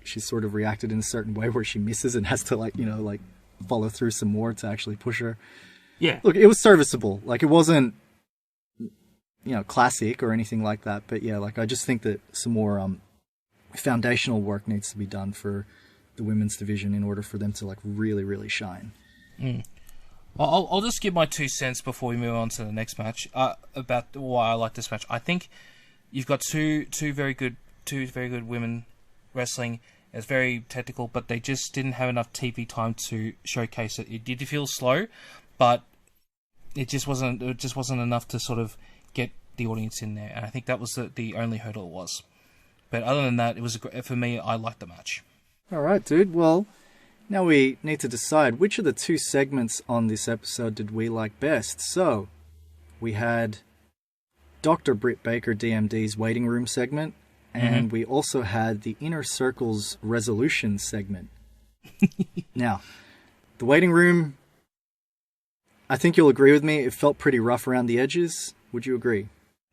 Speaker 2: she sort of reacted in a certain way where she misses and has to follow through some more to actually push her.
Speaker 1: Yeah.
Speaker 2: Look, it was serviceable. Like, it wasn't, classic or anything like that. But yeah, I just think that some more foundational work needs to be done for the women's division in order for them to really, really shine.
Speaker 1: I'll just give my 2 cents before we move on to the next match about why I like this match. I think you've got two very good women wrestling. It's very technical, but they just didn't have enough TV time to showcase it. It did feel slow, but it just wasn't enough to sort of get the audience in there. And I think that was the only hurdle it was. But other than that, it was for me. I liked the match.
Speaker 2: All right, dude. Well, now we need to decide which of the 2 segments on this episode did we like best. So, we had Dr. Britt Baker DMD's waiting room segment, and we also had the Inner Circle's resolution segment. Now, the waiting room, I think you'll agree with me, it felt pretty rough around the edges. Would you agree?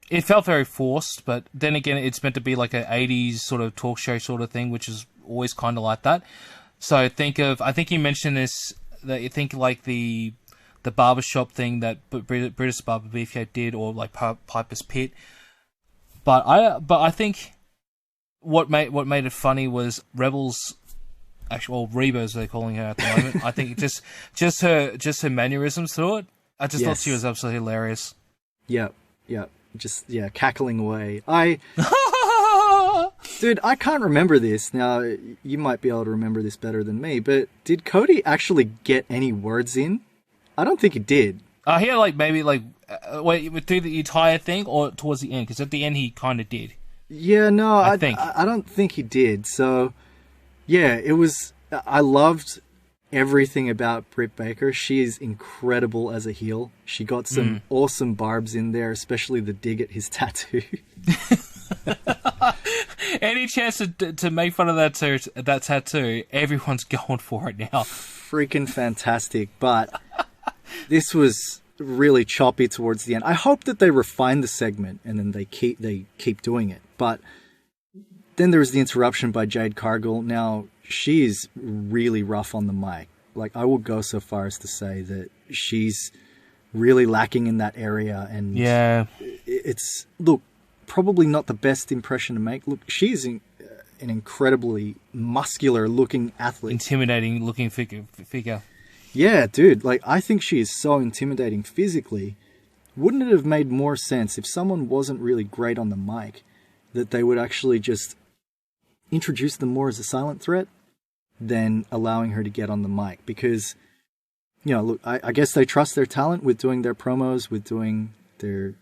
Speaker 1: It felt very forced, but then again, it's meant to be like an 80s sort of talk show sort of thing, which is always kind of like that. So I think you mentioned this, that you think like the the barbershop thing that British Barber Beefcake did, or like Piper's Pit. But I think what made it funny was Rebel's actual Reba, as they're calling her at the moment. I think just her mannerisms through it. I just thought she was absolutely hilarious.
Speaker 2: Yeah. Just cackling away. Dude, I can't remember this. Now, you might be able to remember this better than me, but did Cody actually get any words in? I don't think he did.
Speaker 1: He had wait, through the entire thing or towards the end? Because at the end he kind of did.
Speaker 2: Yeah, no, I
Speaker 1: think.
Speaker 2: I don't think he did. So, yeah, it was... I loved everything about Britt Baker. She is incredible as a heel. She got some awesome barbs in there, especially the dig at his tattoo.
Speaker 1: Any chance to make fun of that tattoo, everyone's going for it now.
Speaker 2: Freaking fantastic. But this was really choppy towards the end. I hope that they refine the segment and then they keep doing it. But then there was the interruption by Jade Cargill. Now, she is really rough on the mic. Like, I will go so far as to say that she's really lacking in that area. And it's... Look, probably not the best impression to make. Look, she's an incredibly muscular-looking athlete.
Speaker 1: Intimidating-looking figure.
Speaker 2: Yeah, dude. Like, I think she is so intimidating physically. Wouldn't it have made more sense if someone wasn't really great on the mic, that they would actually just introduce them more as a silent threat than allowing her to get on the mic? Because, you know, look, I guess they trust their talent with doing their promos, with doing their,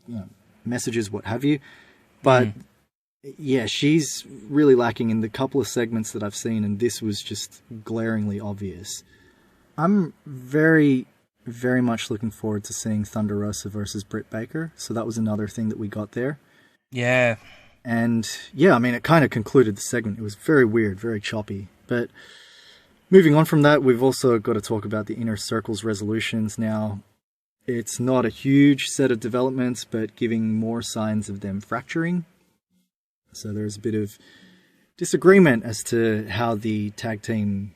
Speaker 2: you know, messages, what have you. But yeah, she's really lacking in the couple of segments that I've seen, and this was just glaringly obvious. I'm very, very much looking forward to seeing Thunder Rosa versus Britt Baker. So that was another thing that we got there.
Speaker 1: Yeah.
Speaker 2: And yeah, I mean, it kind of concluded the segment. It was very weird, very choppy. But moving on from that, we've also got to talk about the Inner Circle's resolutions. Now, it's not a huge set of developments, but giving more signs of them fracturing. So there's a bit of disagreement as to how the tag team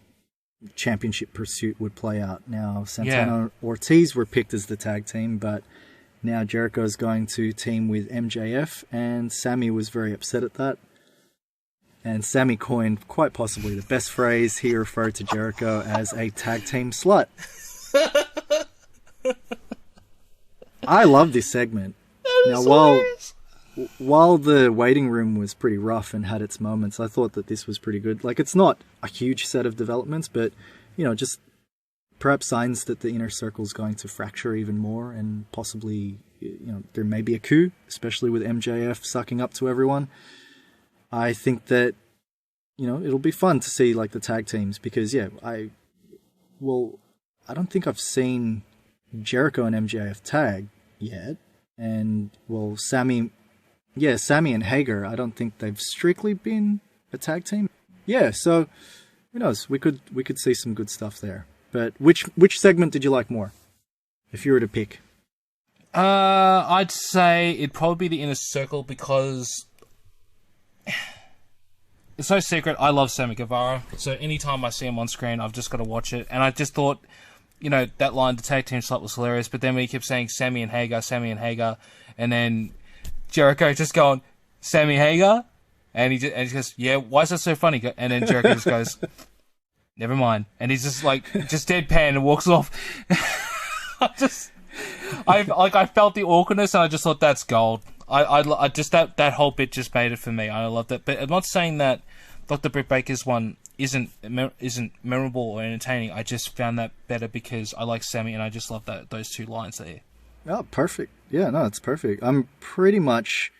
Speaker 2: championship pursuit would play out. Now, Santana Ortiz were picked as the tag team, but now Jericho's going to team with MJF, and Sammy was very upset at that. And Sammy coined quite possibly the best phrase. He referred to Jericho as a tag team slut. I love this segment. Now, while the waiting room was pretty rough and had its moments, I thought that this was pretty good. Like, it's not a huge set of developments, but, you know, just perhaps signs that the Inner Circle's going to fracture even more, and possibly, you know, there may be a coup, especially with MJF sucking up to everyone. I think that, you know, it'll be fun to see, like, the tag teams, because, yeah, I don't think I've seen Jericho and MJF tag yet, and, well, Sammy and Hager, I don't think they've strictly been a tag team. Yeah, so, who knows, we could see some good stuff there. But which segment did you like more, if you were to pick?
Speaker 1: I'd say it'd probably be the Inner Circle, because it's no secret, I love Sammy Guevara. So anytime I see him on screen, I've just got to watch it. And I just thought, you know, that line, the tag team slot, was hilarious. But then when he kept saying Sammy and Hager, and then Jericho just going, Sammy Hager? And he goes, yeah, why is that so funny? And then Jericho just goes, never mind. And he's just like, just deadpan and walks off. I felt the awkwardness, and I just thought, that's gold. I just, that whole bit just made it for me. I loved it. But I'm not saying that Dr. Britt Baker's one isn't memorable or entertaining. I just found that better because I like Sammy, and I just love those two lines there.
Speaker 2: Oh, perfect. Yeah, no, it's perfect. I'm pretty much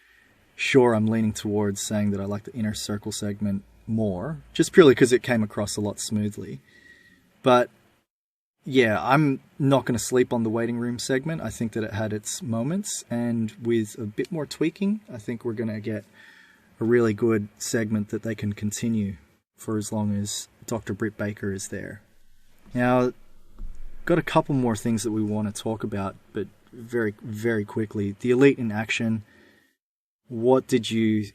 Speaker 2: sure I'm leaning towards saying that I like the Inner Circle segment more, just purely because it came across a lot smoothly. But yeah, I'm not going to sleep on the waiting room segment. I think that it had its moments, and with a bit more tweaking, I think we're going to get a really good segment that they can continue for as long as Dr. Britt Baker is there. Now, got a couple more things that we want to talk about, but very, very quickly. The Elite in action. What did you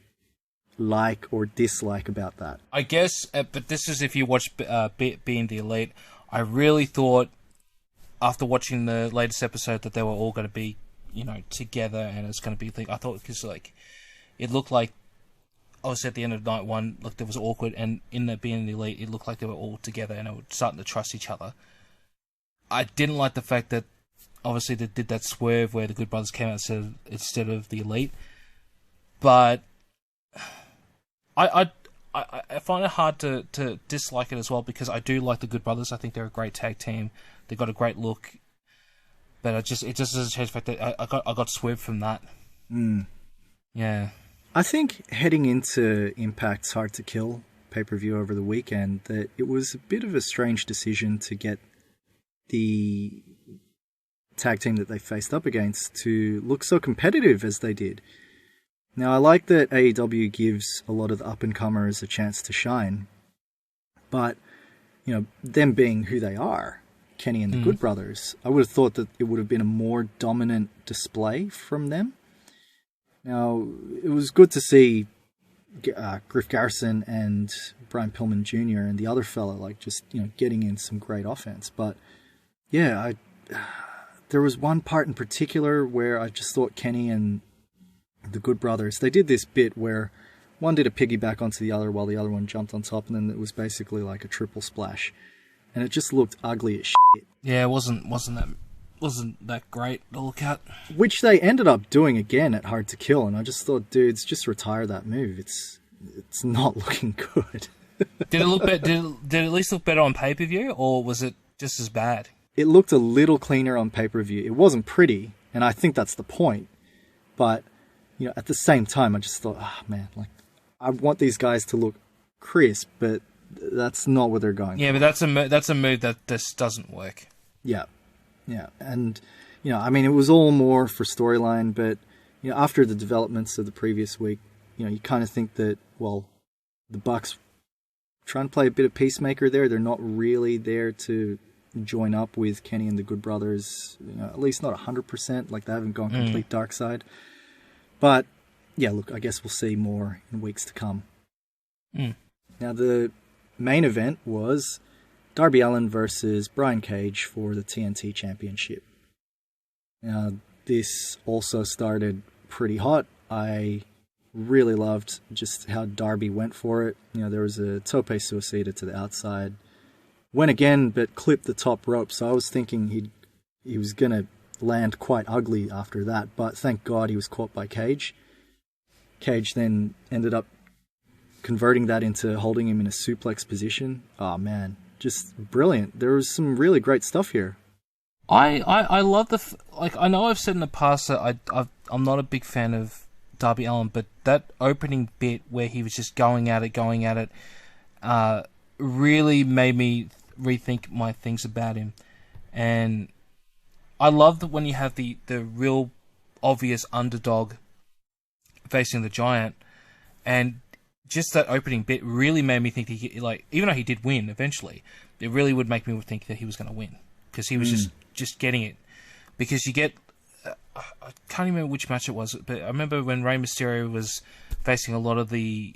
Speaker 2: like or dislike about that?
Speaker 1: I guess, but this is if you watch Being the Elite. I really thought after watching the latest episode that they were all going to be, together, and it's going to be. I thought because it looked like obviously at the end of night one, looked it was awkward, and in the being the elite, it looked like they were all together and they were starting to trust each other. I didn't like the fact that obviously they did that swerve where the Good Brothers came out instead of the elite, but I find it hard to dislike it as well because I do like the Good Brothers. I think they're a great tag team. They got a great look, but it just doesn't change the fact that I got swerved from that. Yeah.
Speaker 2: I think heading into Impact's Hard to Kill pay-per-view over the weekend, that it was a bit of a strange decision to get the tag team that they faced up against to look so competitive as they did. Now, I like that AEW gives a lot of the up-and-comers a chance to shine, but, them being who they are, Kenny and the Good Brothers, I would have thought that it would have been a more dominant display from them. Now, it was good to see Griff Garrison and Brian Pillman Jr. and the other fella, getting in some great offense. But, yeah, there was one part in particular where I just thought Kenny and the Good Brothers, they did this bit where one did a piggyback onto the other while the other one jumped on top, and then it was basically like a triple splash. And it just looked ugly as shit.
Speaker 1: Yeah, it wasn't that great to look at. Which
Speaker 2: they ended up doing again at Hard to Kill, and I just thought, dudes, just retire that move. It's not looking good.
Speaker 1: Did it look better? Did it at least look better on pay-per-view, or was it just as bad?
Speaker 2: It looked a little cleaner on pay-per-view. It wasn't pretty, and I think that's the point. But at the same time, I just thought, man, I want these guys to look crisp, but that's not what they're going for.
Speaker 1: But that's a move that just doesn't work.
Speaker 2: Yeah, and it was all more for storyline, but after the developments of the previous week, you kind of think that, well, the Bucks trying to play a bit of peacemaker there. They're not really there to join up with Kenny and the Good Brothers, at least not 100%. They haven't gone complete dark side. But yeah, look, I guess we'll see more in weeks to come. Now, the main event was Darby Allin versus Brian Cage for the TNT Championship. Now, this also started pretty hot. I really loved just how Darby went for it. There was a tope suicida to the outside. Went again, but clipped the top rope. So I was thinking he was going to land quite ugly after that. But thank God he was caught by Cage. Cage then ended up converting that into holding him in a suplex position. Oh, man. Just brilliant. There was some really great stuff here.
Speaker 1: I love I know I've said in the past that I'm not a big fan of Darby Allin, but that opening bit where he was just going at it, really made me rethink my things about him. And I love that when you have the real obvious underdog facing the giant, and just that opening bit really made me think even though he did win eventually, it really would make me think that he was going to win because he was just getting it. Because you get, I can't remember which match it was, but I remember when Rey Mysterio was facing a lot of the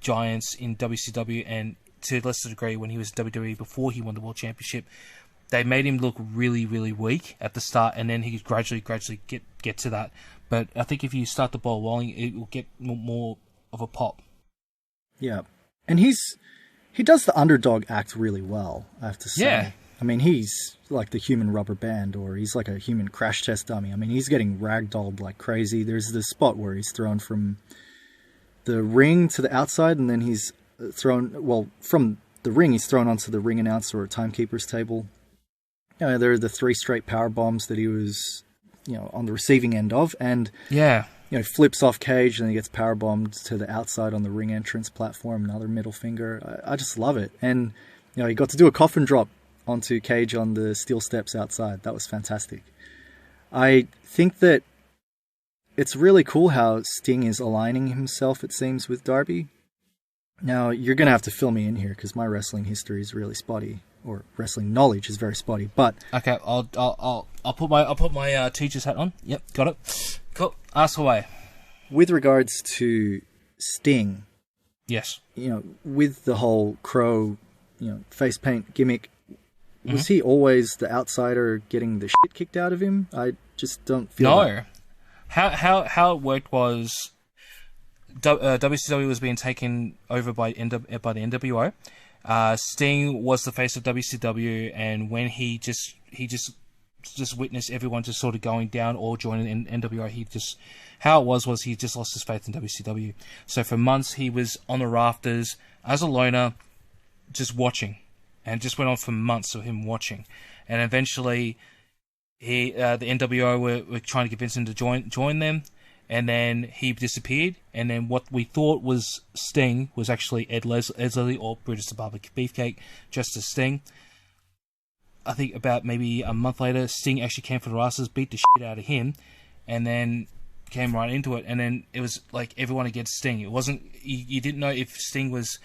Speaker 1: giants in WCW, and to a lesser degree when he was in WWE before he won the World Championship, they made him look really, really weak at the start, and then he gradually get to that. But I think if you start the ball rolling, it will get more of a pop.
Speaker 2: Yeah, and he does the underdog act really well, I have to say.
Speaker 1: Yeah.
Speaker 2: I mean, he's like the human rubber band, or he's like a human crash test dummy. I mean, he's getting ragdolled like crazy. There's this spot where he's thrown from the ring to the outside, and then he's thrown, from the ring, he's thrown onto the ring announcer or timekeeper's table. There are the 3 straight power bombs that he was, on the receiving end of, and flips off Cage, and he gets power bombed to the outside on the ring entrance platform. Another middle finger. I just love it, and he got to do a coffin drop onto Cage on the steel steps outside. That was fantastic. I think that it's really cool how Sting is aligning himself, it seems, with Darby. Now, you're going to have to fill me in here because my wrestling history is really spotty, or wrestling knowledge is very spotty. But
Speaker 1: okay, I'll put my teacher's hat on. Yep, got it. Cool. Ask away.
Speaker 2: With regards to Sting,
Speaker 1: yes,
Speaker 2: with the whole Crow, face paint gimmick, was he always the outsider getting the shit kicked out of him? I just don't feel that.
Speaker 1: How it worked was WCW was being taken over by the NWO. Sting was the face of WCW, and when he just witnessed everyone just sort of going down or joining NWO, how it was he just lost his faith in WCW. So for months he was on the rafters as a loner, just watching, and it just went on for months of him watching, and eventually the NWO were trying to convince him to join them. And then he disappeared, and then what we thought was Sting was actually Ed Leslie or Brutus the Barber Beefcake, just as Sting. I think about maybe a month later, Sting actually came for the Rastas, beat the shit out of him, and then came right into it. And then it was like everyone against Sting. It wasn't you didn't know if Sting was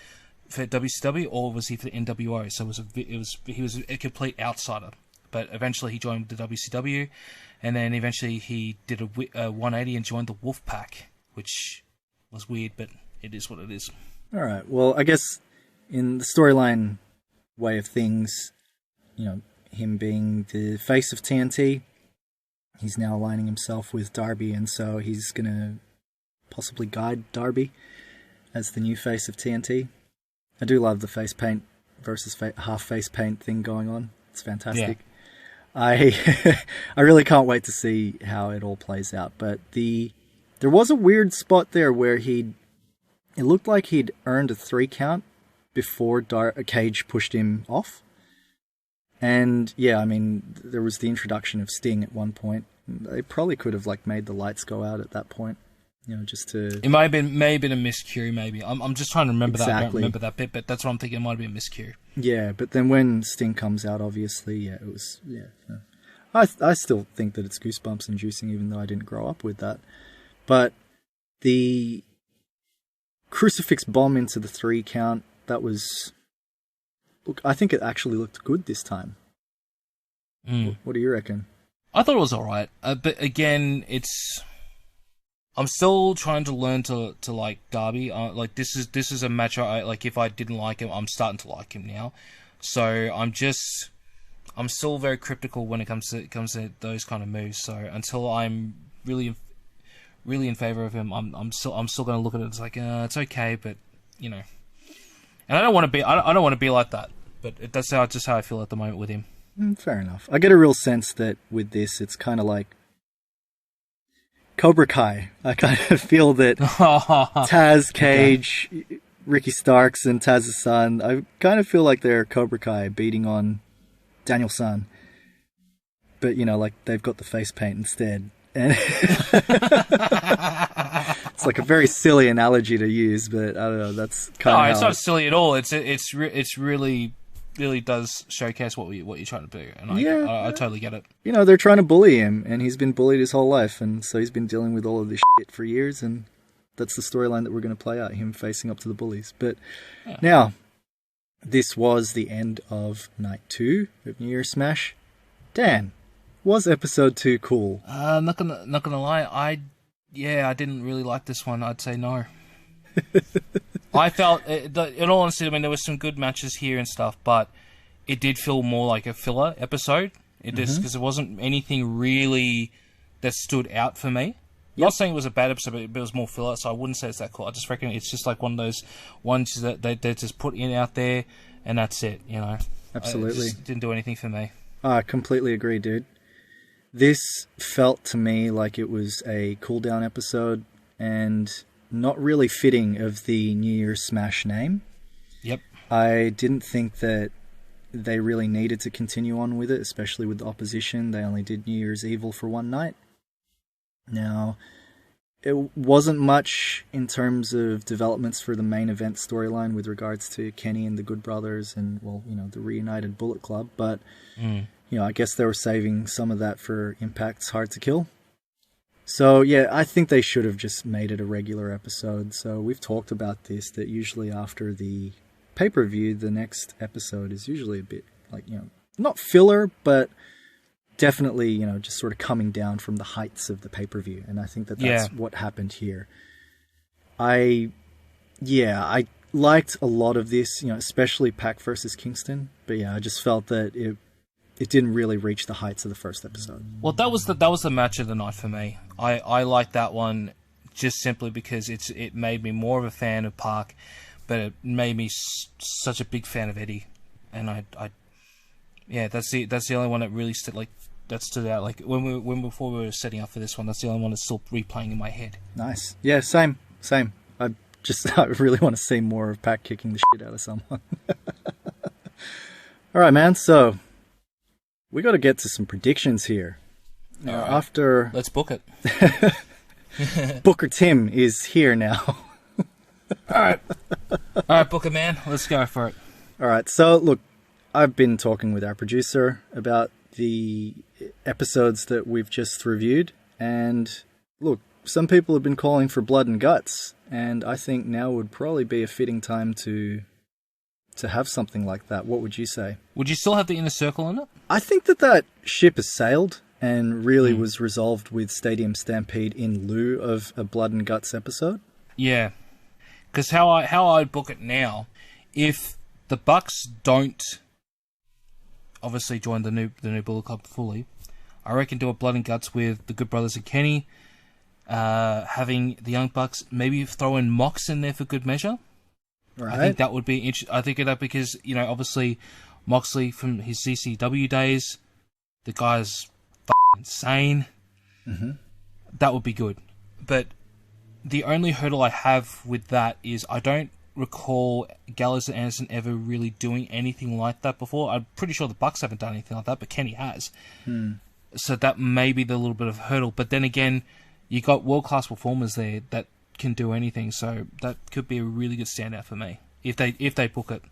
Speaker 1: for WCW or was he for the NWO. So he was a complete outsider. But eventually he joined the WCW. And then eventually he did a 180 and joined the Wolfpack, which was weird, but it is what it is.
Speaker 2: All right. Well, I guess in the storyline way of things, him being the face of TNT, he's now aligning himself with Darby, and so he's going to possibly guide Darby as the new face of TNT. I do love the face paint versus half face paint thing going on. It's fantastic. Yeah. I really can't wait to see how it all plays out. But there was a weird spot there where it looked like he'd earned a 3 count before Cage pushed him off. And yeah, I mean, there was the introduction of Sting at one point. They probably could have made the lights go out at that point, just to.
Speaker 1: It may have been a miscue. Maybe I'm just trying to remember that. I don't remember that bit, but that's what I'm thinking. It might have been a miscue.
Speaker 2: Yeah, but then when Sting comes out, obviously, it was I still think that it's goosebumps inducing, even though I didn't grow up with that. But the crucifix bomb into the 3 count, that was. Look, I think it actually looked good this time. What do you reckon?
Speaker 1: I thought it was alright, but again, I'm still trying to learn to like Darby. This is a match if I didn't like him, I'm starting to like him now. So I'm still very cryptical when it comes to those kind of moves. So until I'm really in favor of him, I'm still going to look at it as it's okay, but and I don't want to be like that. But that's just how I feel at the moment with him.
Speaker 2: Fair enough. I get a real sense that with this, it's kind of like Cobra Kai. I kind of feel that Taz, Cage, Ricky Starks, and Taz's son, I kind of feel like they're Cobra Kai beating on Daniel-san. But, they've got the face paint instead. And it's a very silly analogy to use, but I don't know, that's kind of
Speaker 1: it's not silly at all. It's really does showcase what you're trying to do, and I totally get it.
Speaker 2: They're trying to bully him, and he's been bullied his whole life, and so he's been dealing with all of this shit for years, and that's the storyline that we're going to play out, him facing up to the bullies. But now, this was the end of night 2 of New Year's Smash. Dan, was episode 2 cool?
Speaker 1: Not gonna lie, I didn't really like this one. I'd say no. I felt, in all honesty, I mean, there were some good matches here and stuff, but it did feel more like a filler episode. It just because there wasn't anything really that stood out for me. Not saying it was a bad episode, but it was more filler, so I wouldn't say it's that cool. I just reckon it's just like one of those ones that they just put in out there, and that's it.
Speaker 2: Absolutely,
Speaker 1: it just didn't do anything for me.
Speaker 2: I completely agree, dude. This felt to me like it was a cool down episode, and not really fitting of the New Year's Smash name.
Speaker 1: Yep.
Speaker 2: I didn't think that they really needed to continue on with it, especially with the opposition. They only did New Year's Evil for one night. Now, it wasn't much in terms of developments for the main event storyline with regards to Kenny and the Good Brothers and, the reunited Bullet Club, but, I guess they were saving some of that for Impact's Hard to Kill. So, yeah, I think they should have just made it a regular episode. So we've talked about this, that usually after the pay-per-view, the next episode is usually a bit, not filler, but definitely, just sort of coming down from the heights of the pay-per-view. And I think that's what happened here. I liked a lot of this, especially Pac versus Kingston. But yeah, I just felt that it didn't really reach the heights of the first episode.
Speaker 1: Well, that was the match of the night for me. I liked that one just simply because it made me more of a fan of Park, but it made me such a big fan of Eddie, and I that's the only one that really stood out. Like before we were setting up for this one, that's the only one that's still replaying in my head.
Speaker 2: Nice. Yeah, same. I really want to see more of Pac kicking the shit out of someone. All right, man. So we got to get to some predictions here.
Speaker 1: All right.
Speaker 2: After
Speaker 1: let's book it.
Speaker 2: Booker Tim is here now.
Speaker 1: All right, Booker man, let's go for it.
Speaker 2: All right. So look, I've been talking with our producer about the episodes that we've just reviewed, and look, some people have been calling for blood and guts, and I think now would probably be a fitting time to have something like that. What would you say? Would
Speaker 1: you still have the Inner Circle in it?
Speaker 2: I think that ship has sailed and really was resolved with Stadium Stampede in lieu of a blood and guts episode.
Speaker 1: Yeah, because how I'd book it now, if the Bucks don't obviously join the new Bullet Club fully, I reckon do a blood and guts with the Good Brothers and Kenny, having the Young Bucks, maybe throw in Mox in there for good measure. Right. I think that would be interesting. I think of that because, obviously Moxley from his CCW days, the guy's insane. Mm-hmm. That would be good. But the only hurdle I have with that is I don't recall Gallows and Anderson ever really doing anything like that before. I'm pretty sure the Bucks haven't done anything like that, but Kenny has. So that may be the little bit of hurdle. But then again, you got world-class performers there that can do anything, so that could be a really good standout for me if they book it.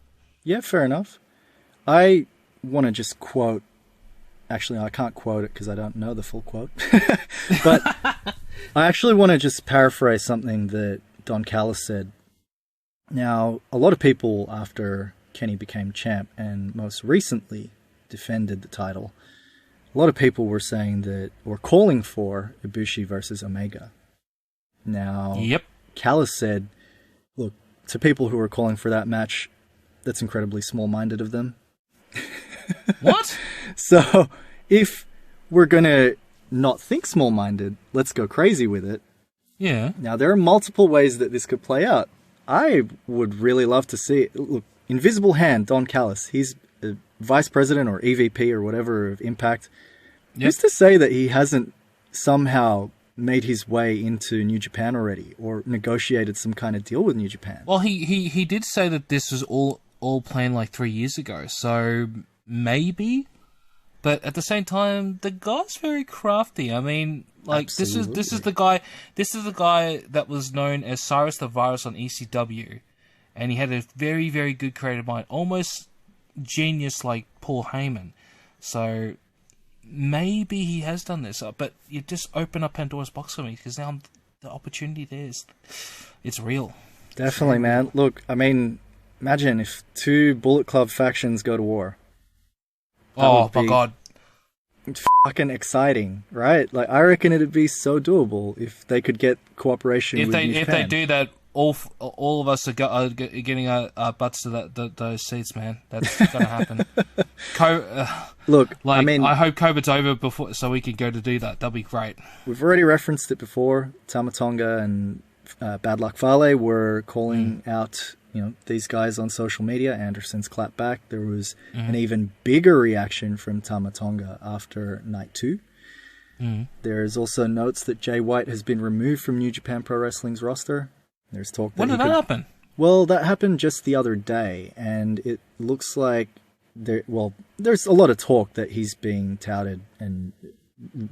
Speaker 2: Yeah, fair enough. I want to just quote. Actually, I can't quote it because I don't know the full quote. But I actually want to just paraphrase something that Don Callis said. Now, a lot of people after Kenny became champ and most recently defended the title, a lot of people were saying that, or calling for Ibushi versus Omega. Now,
Speaker 1: yep.
Speaker 2: Callis said, look, to people who are calling for that match, that's incredibly small-minded of them.
Speaker 1: What?
Speaker 2: So, if we're going to not think small-minded, let's go crazy with it.
Speaker 1: Yeah.
Speaker 2: Now, there are multiple ways that this could play out. I would really love to see it. Look, Invisible Hand, Don Callis, he's a vice president or EVP or whatever of Impact.
Speaker 1: Yep.
Speaker 2: Who's to say that he hasn't somehow made his way into New Japan already or negotiated some kind of deal with New Japan?
Speaker 1: Well, he did say that this was all planned like 3 years ago, so maybe. But at the same time, the guy's very crafty. I mean, like
Speaker 2: Absolutely.
Speaker 1: this is the guy that was known as Cyrus the Virus on ECW, and he had a very, very good creative mind, almost genius like Paul Heyman. So maybe he has done this, but you just open up Pandora's box for me because now the opportunity it's real.
Speaker 2: Definitely, man. Look, I mean, imagine if 2 Bullet Club factions go to war.
Speaker 1: Oh my god.
Speaker 2: Fucking exciting, right? Like, I reckon it'd be so doable if they could get cooperation with New Japan.
Speaker 1: If they do that, all of us are getting our butts to those seats, man. That's gonna happen.
Speaker 2: Look,
Speaker 1: like,
Speaker 2: I mean,
Speaker 1: I hope COVID's over before so we can go to do that. That'll be great.
Speaker 2: We've already referenced it before. Tama Tonga and Bad Luck Fale were calling out, these guys on social media. Anderson's clapped back. There was an even bigger reaction from Tama Tonga after night 2. There's also notes that Jay White has been removed from New Japan Pro Wrestling's roster. There's talk that
Speaker 1: when did that happen?
Speaker 2: Well, that happened just the other day, and it looks like there's a lot of talk that he's being touted and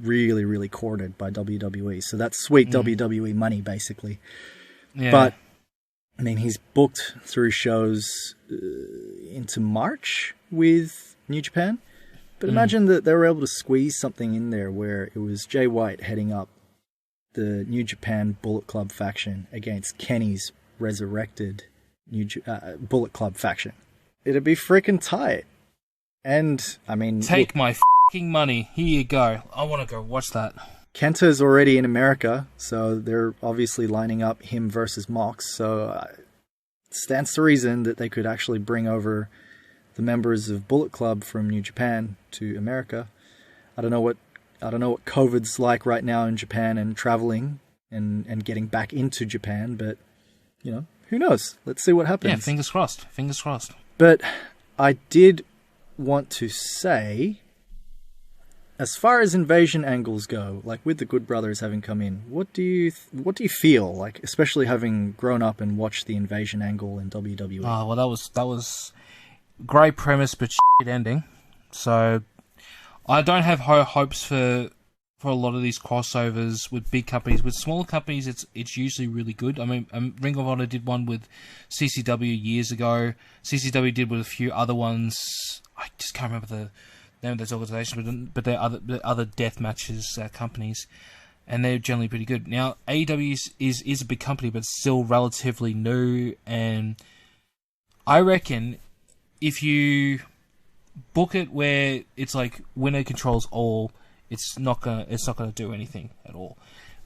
Speaker 2: really, really courted by WWE. So that's sweet WWE money, basically.
Speaker 1: Yeah.
Speaker 2: But I mean, he's booked through shows into March with New Japan. But imagine that they were able to squeeze something in there where it was Jay White heading up the New Japan Bullet Club faction against Kenny's resurrected Bullet Club faction. It'd be freaking tight. And, I mean...
Speaker 1: Take my f***ing money. Here you go. I want to go watch that.
Speaker 2: Kenta's already in America, so they're obviously lining up him versus Mox. So it stands to reason that they could actually bring over the members of Bullet Club from New Japan to America. I don't know what COVID's like right now in Japan and traveling and getting back into Japan, but who knows? Let's see what happens.
Speaker 1: Yeah, fingers crossed. Fingers crossed.
Speaker 2: But I did want to say, as far as invasion angles go, like with the Good Brothers having come in, what do you feel like, especially having grown up and watched the invasion angle in WWE?
Speaker 1: Oh, well, that was great premise, but shit ending. So I don't have high hopes for a lot of these crossovers with big companies. With smaller companies, it's usually really good. I mean, Ring of Honor did one with CCW years ago. CCW did with a few other ones. I just can't remember the name of those organizations, but they're other death matches companies, and they're generally pretty good. Now, AEW is a big company, but still relatively new, and I reckon if you book it where it's like winner controls all, it's not gonna do anything at all.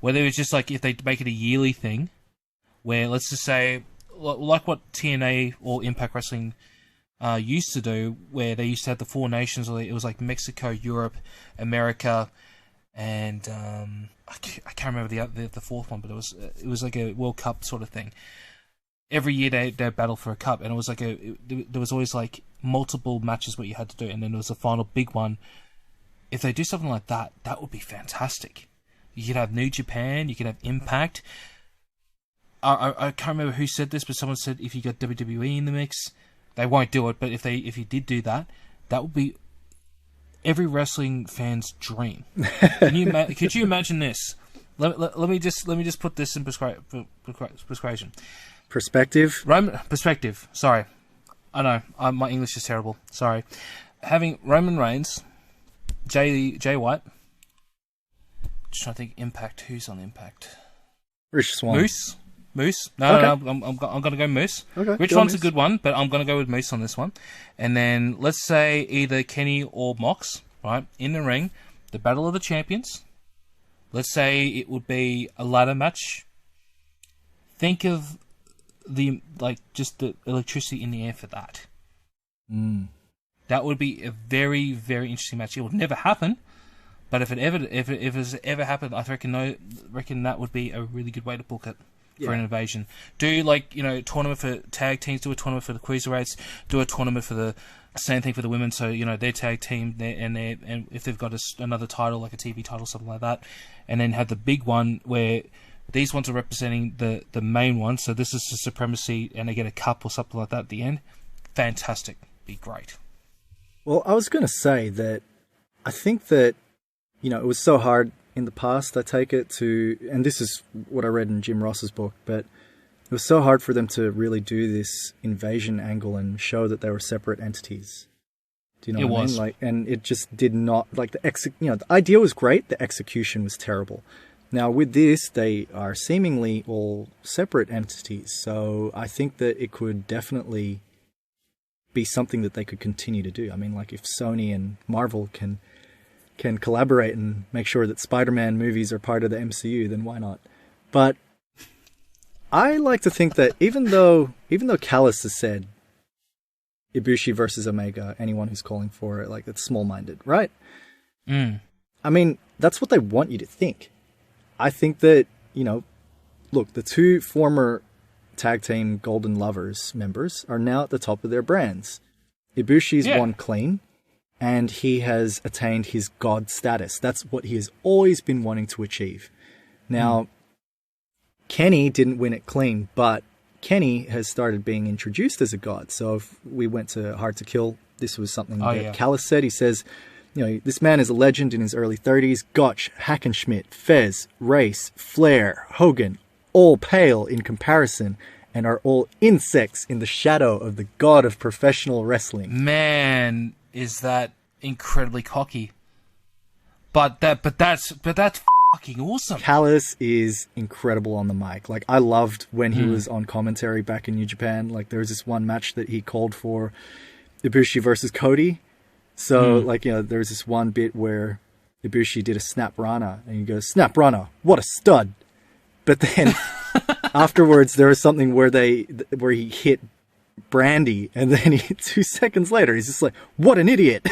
Speaker 1: Whether it's just like if they make it a yearly thing, where let's just say like what TNA or Impact Wrestling used to do, where they used to have the four nations. It was like Mexico, Europe, America, and I can't remember the fourth one, but it was like a World Cup sort of thing. Every year they battle for a cup, and it was like there was always like multiple matches what you had to do, and then there was a final big one. If they do something like that, that would be fantastic. You could have New Japan, you could have Impact. I can't remember who said this, but someone said if you got WWE in the mix, they won't do it. But if you did do that, that would be every wrestling fan's dream. Could you imagine this? Let me just put this in perspective. Perspective. Sorry, I know my English is terrible. Sorry. Having Roman Reigns, Jay White. Just trying to think. Impact. Who's on Impact?
Speaker 2: Rich Swann.
Speaker 1: Moose. No, okay. No. I'm gonna go Moose.
Speaker 2: Okay.
Speaker 1: Rich Swann's a good one, but I'm gonna go with Moose on this one. And then let's say either Kenny or Mox, right, in the ring, the Battle of the Champions. Let's say it would be a ladder match. Think of just the electricity in the air for that. That would be a very, very interesting match. It would never happen, but if it ever happened, I reckon that would be a really good way to book it for an invasion. Do tournament for tag teams, do a tournament for the cruiserweights, do a tournament for the same thing for the women. So their tag team, and if they've got another title like a TV title, something like that, and then have the big one where these ones are representing the main one. So this is the supremacy, and they get a cup or something like that at the end. Fantastic, be great.
Speaker 2: Well, I was going to say that I think that, it was so hard in the past, I take it, and this is what I read in Jim Ross's book, but it was so hard for them to really do this invasion angle and show that they were separate entities. Do you know what I mean? Like, and it just did not, like, the idea was great, the execution was terrible. Now, with this, they are seemingly all separate entities, so I think that it could definitely be something that they could continue to do. I mean, like if Sony and Marvel can collaborate and make sure that Spider-Man movies are part of the MCU, then why not? But I like to think that even though Callis has said Ibushi versus Omega, anyone who's calling for it, like, that's small-minded, right? I mean, that's what they want you to think. I think that, look, the two former tag team Golden Lovers members are now at the top of their brands. Ibushi's won clean, and he has attained his god status. That's what he has always been wanting to achieve. Now, Kenny didn't win it clean, but Kenny has started being introduced as a god. So if we went to Hard to Kill, this was something that Callis said. He says, this man is a legend in his early 30s. Gotch, Hackenschmidt, Fez, Race, Flair, Hogan, all pale in comparison and are all insects in the shadow of the god of professional wrestling.
Speaker 1: Man, is that incredibly cocky. But that's fucking awesome.
Speaker 2: Callis is incredible on the mic. Like, I loved when he was on commentary back in New Japan. Like, there was this one match that he called for Ibushi versus Cody. So, there was this one bit where Ibushi did a Snap Rana, and he goes, "Snap Rana, what a stud." But then afterwards, there was something where he hit Brandy, and then 2 seconds later, he's just like, what an idiot.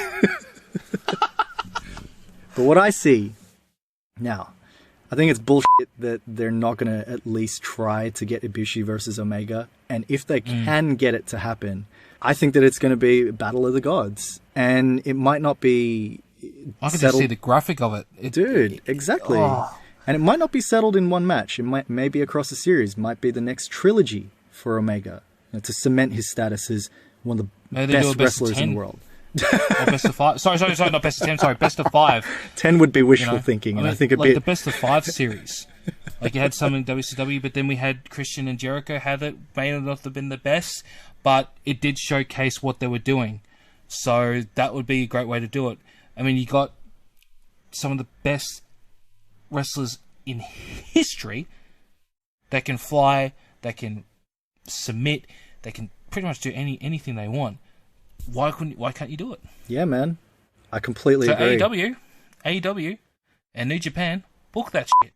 Speaker 2: But what I see now, I think it's bullshit that they're not going to at least try to get Ibushi versus Omega. And if they can get it to happen, I think that it's going to be Battle of the Gods. And it might not be
Speaker 1: I can just see the graphic of it.
Speaker 2: Exactly. And it might not be settled in one match. It may be across a series. It might be the next trilogy for Omega, to cement his status as one of the best wrestlers in the world.
Speaker 1: Or best of 5. Sorry, not best of 10. Sorry, best of 5.
Speaker 2: 10 would be wishful thinking, and I think
Speaker 1: the best of 5 series. Like, you had some in WCW, but then we had Christian and Jericho had it. May not have been the best, but it did showcase what they were doing. So that would be a great way to do it. I mean, you got some of the best wrestlers in history that can fly, that can submit, they can pretty much do anything they want. Why can't you do it?
Speaker 2: Yeah, man. I completely agree.
Speaker 1: AEW, and New Japan, book that shit.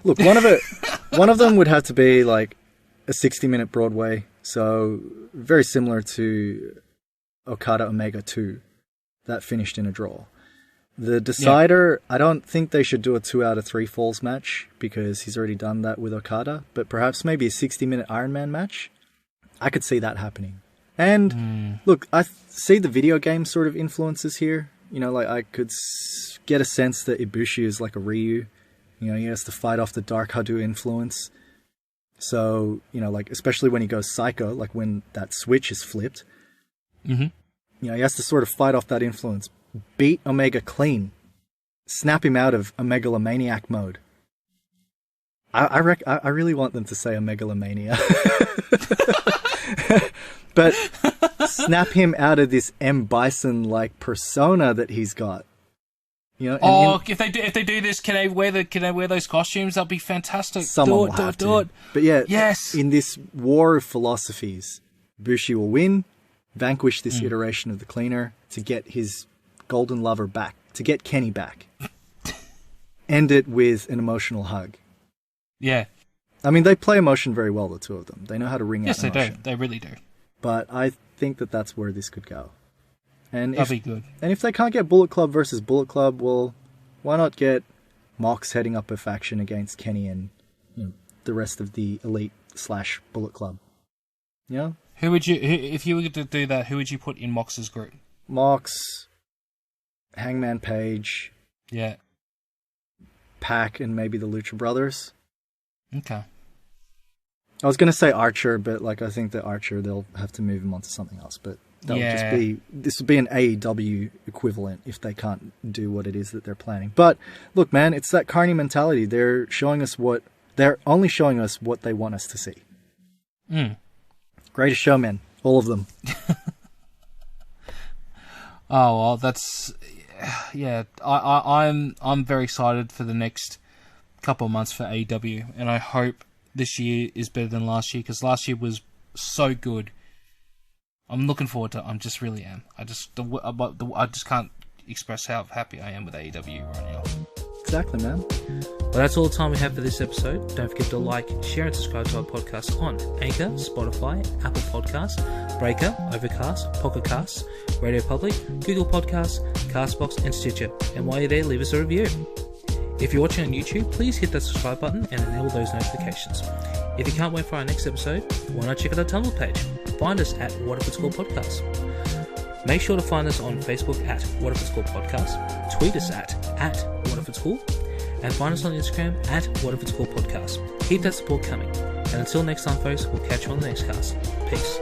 Speaker 2: Look, one of them would have to be like a 60-minute Broadway, so very similar to Okada Omega 2, that finished in a draw. The Decider, I don't think they should do a 2 out of 3 falls match, because he's already done that with Okada, but perhaps maybe a 60-minute Iron Man match. I could see that happening. And look, I see the video game sort of influences here. Like I could get a sense that Ibushi is like a Ryu. He has to fight off the Dark Hadu influence. So, like especially when he goes psycho, like when that switch is flipped. Mm-hmm. He has to sort of fight off that influence. Beat Omega clean. Snap him out of a megalomaniac mode. I really want them to say a megalomania. But snap him out of this M. Bison-like persona that he's got.
Speaker 1: If they do this, can they wear those costumes? That'll be fantastic.
Speaker 2: Someone will have to. But yeah,
Speaker 1: yes.
Speaker 2: In this war of philosophies, Bushi will win, vanquish this iteration of the Cleaner to get his golden lover back, to get Kenny back. End it with an emotional hug.
Speaker 1: Yeah.
Speaker 2: I mean, they play emotion very well, the two of them. They know how to wring out emotion.
Speaker 1: Yes, they do. They really do.
Speaker 2: But I think that that's where this could go. And
Speaker 1: that'd be good.
Speaker 2: And if they can't get Bullet Club versus Bullet Club, well, why not get Mox heading up a faction against Kenny and the rest of the Elite / Bullet Club?
Speaker 1: Who would you, if you were to do that, who would you put in Mox's group?
Speaker 2: Mox, Hangman Page,
Speaker 1: yeah,
Speaker 2: Pac, and maybe the Lucha Brothers.
Speaker 1: Okay.
Speaker 2: I was going to say Archer, but I think that Archer, they'll have to move him onto something else. But this would be an AEW equivalent if they can't do what it is that they're planning. But look, man, it's that Carney mentality. They're only showing us what they want us to see. Greatest showmen, all of them.
Speaker 1: Oh well, that's I'm very excited for the next couple of months for AEW, and I hope this year is better than last year, because last year was so good. I'm looking forward to it. I just really am. I just can't express how happy I am with AEW right now.
Speaker 2: Exactly, man.
Speaker 1: Well, that's all the time we have for this episode. Don't forget to like, share, and subscribe to our podcast on Anchor, Spotify, Apple Podcasts, Breaker, Overcast, Pocket Casts, Radio Public, Google Podcasts, Castbox, and Stitcher. And while you're there, leave us a review. If you're watching on YouTube, please hit that subscribe button and enable those notifications. If you can't wait for our next episode, why not check out our Tumblr page? Find us at What If It's Called Podcast. Make sure to find us on Facebook at What If It's Called Podcast, tweet us at What If It's Cool, and find us on Instagram at What If It's Called Podcast. Keep that support coming. And until next time, folks, we'll catch you on the next cast. Peace.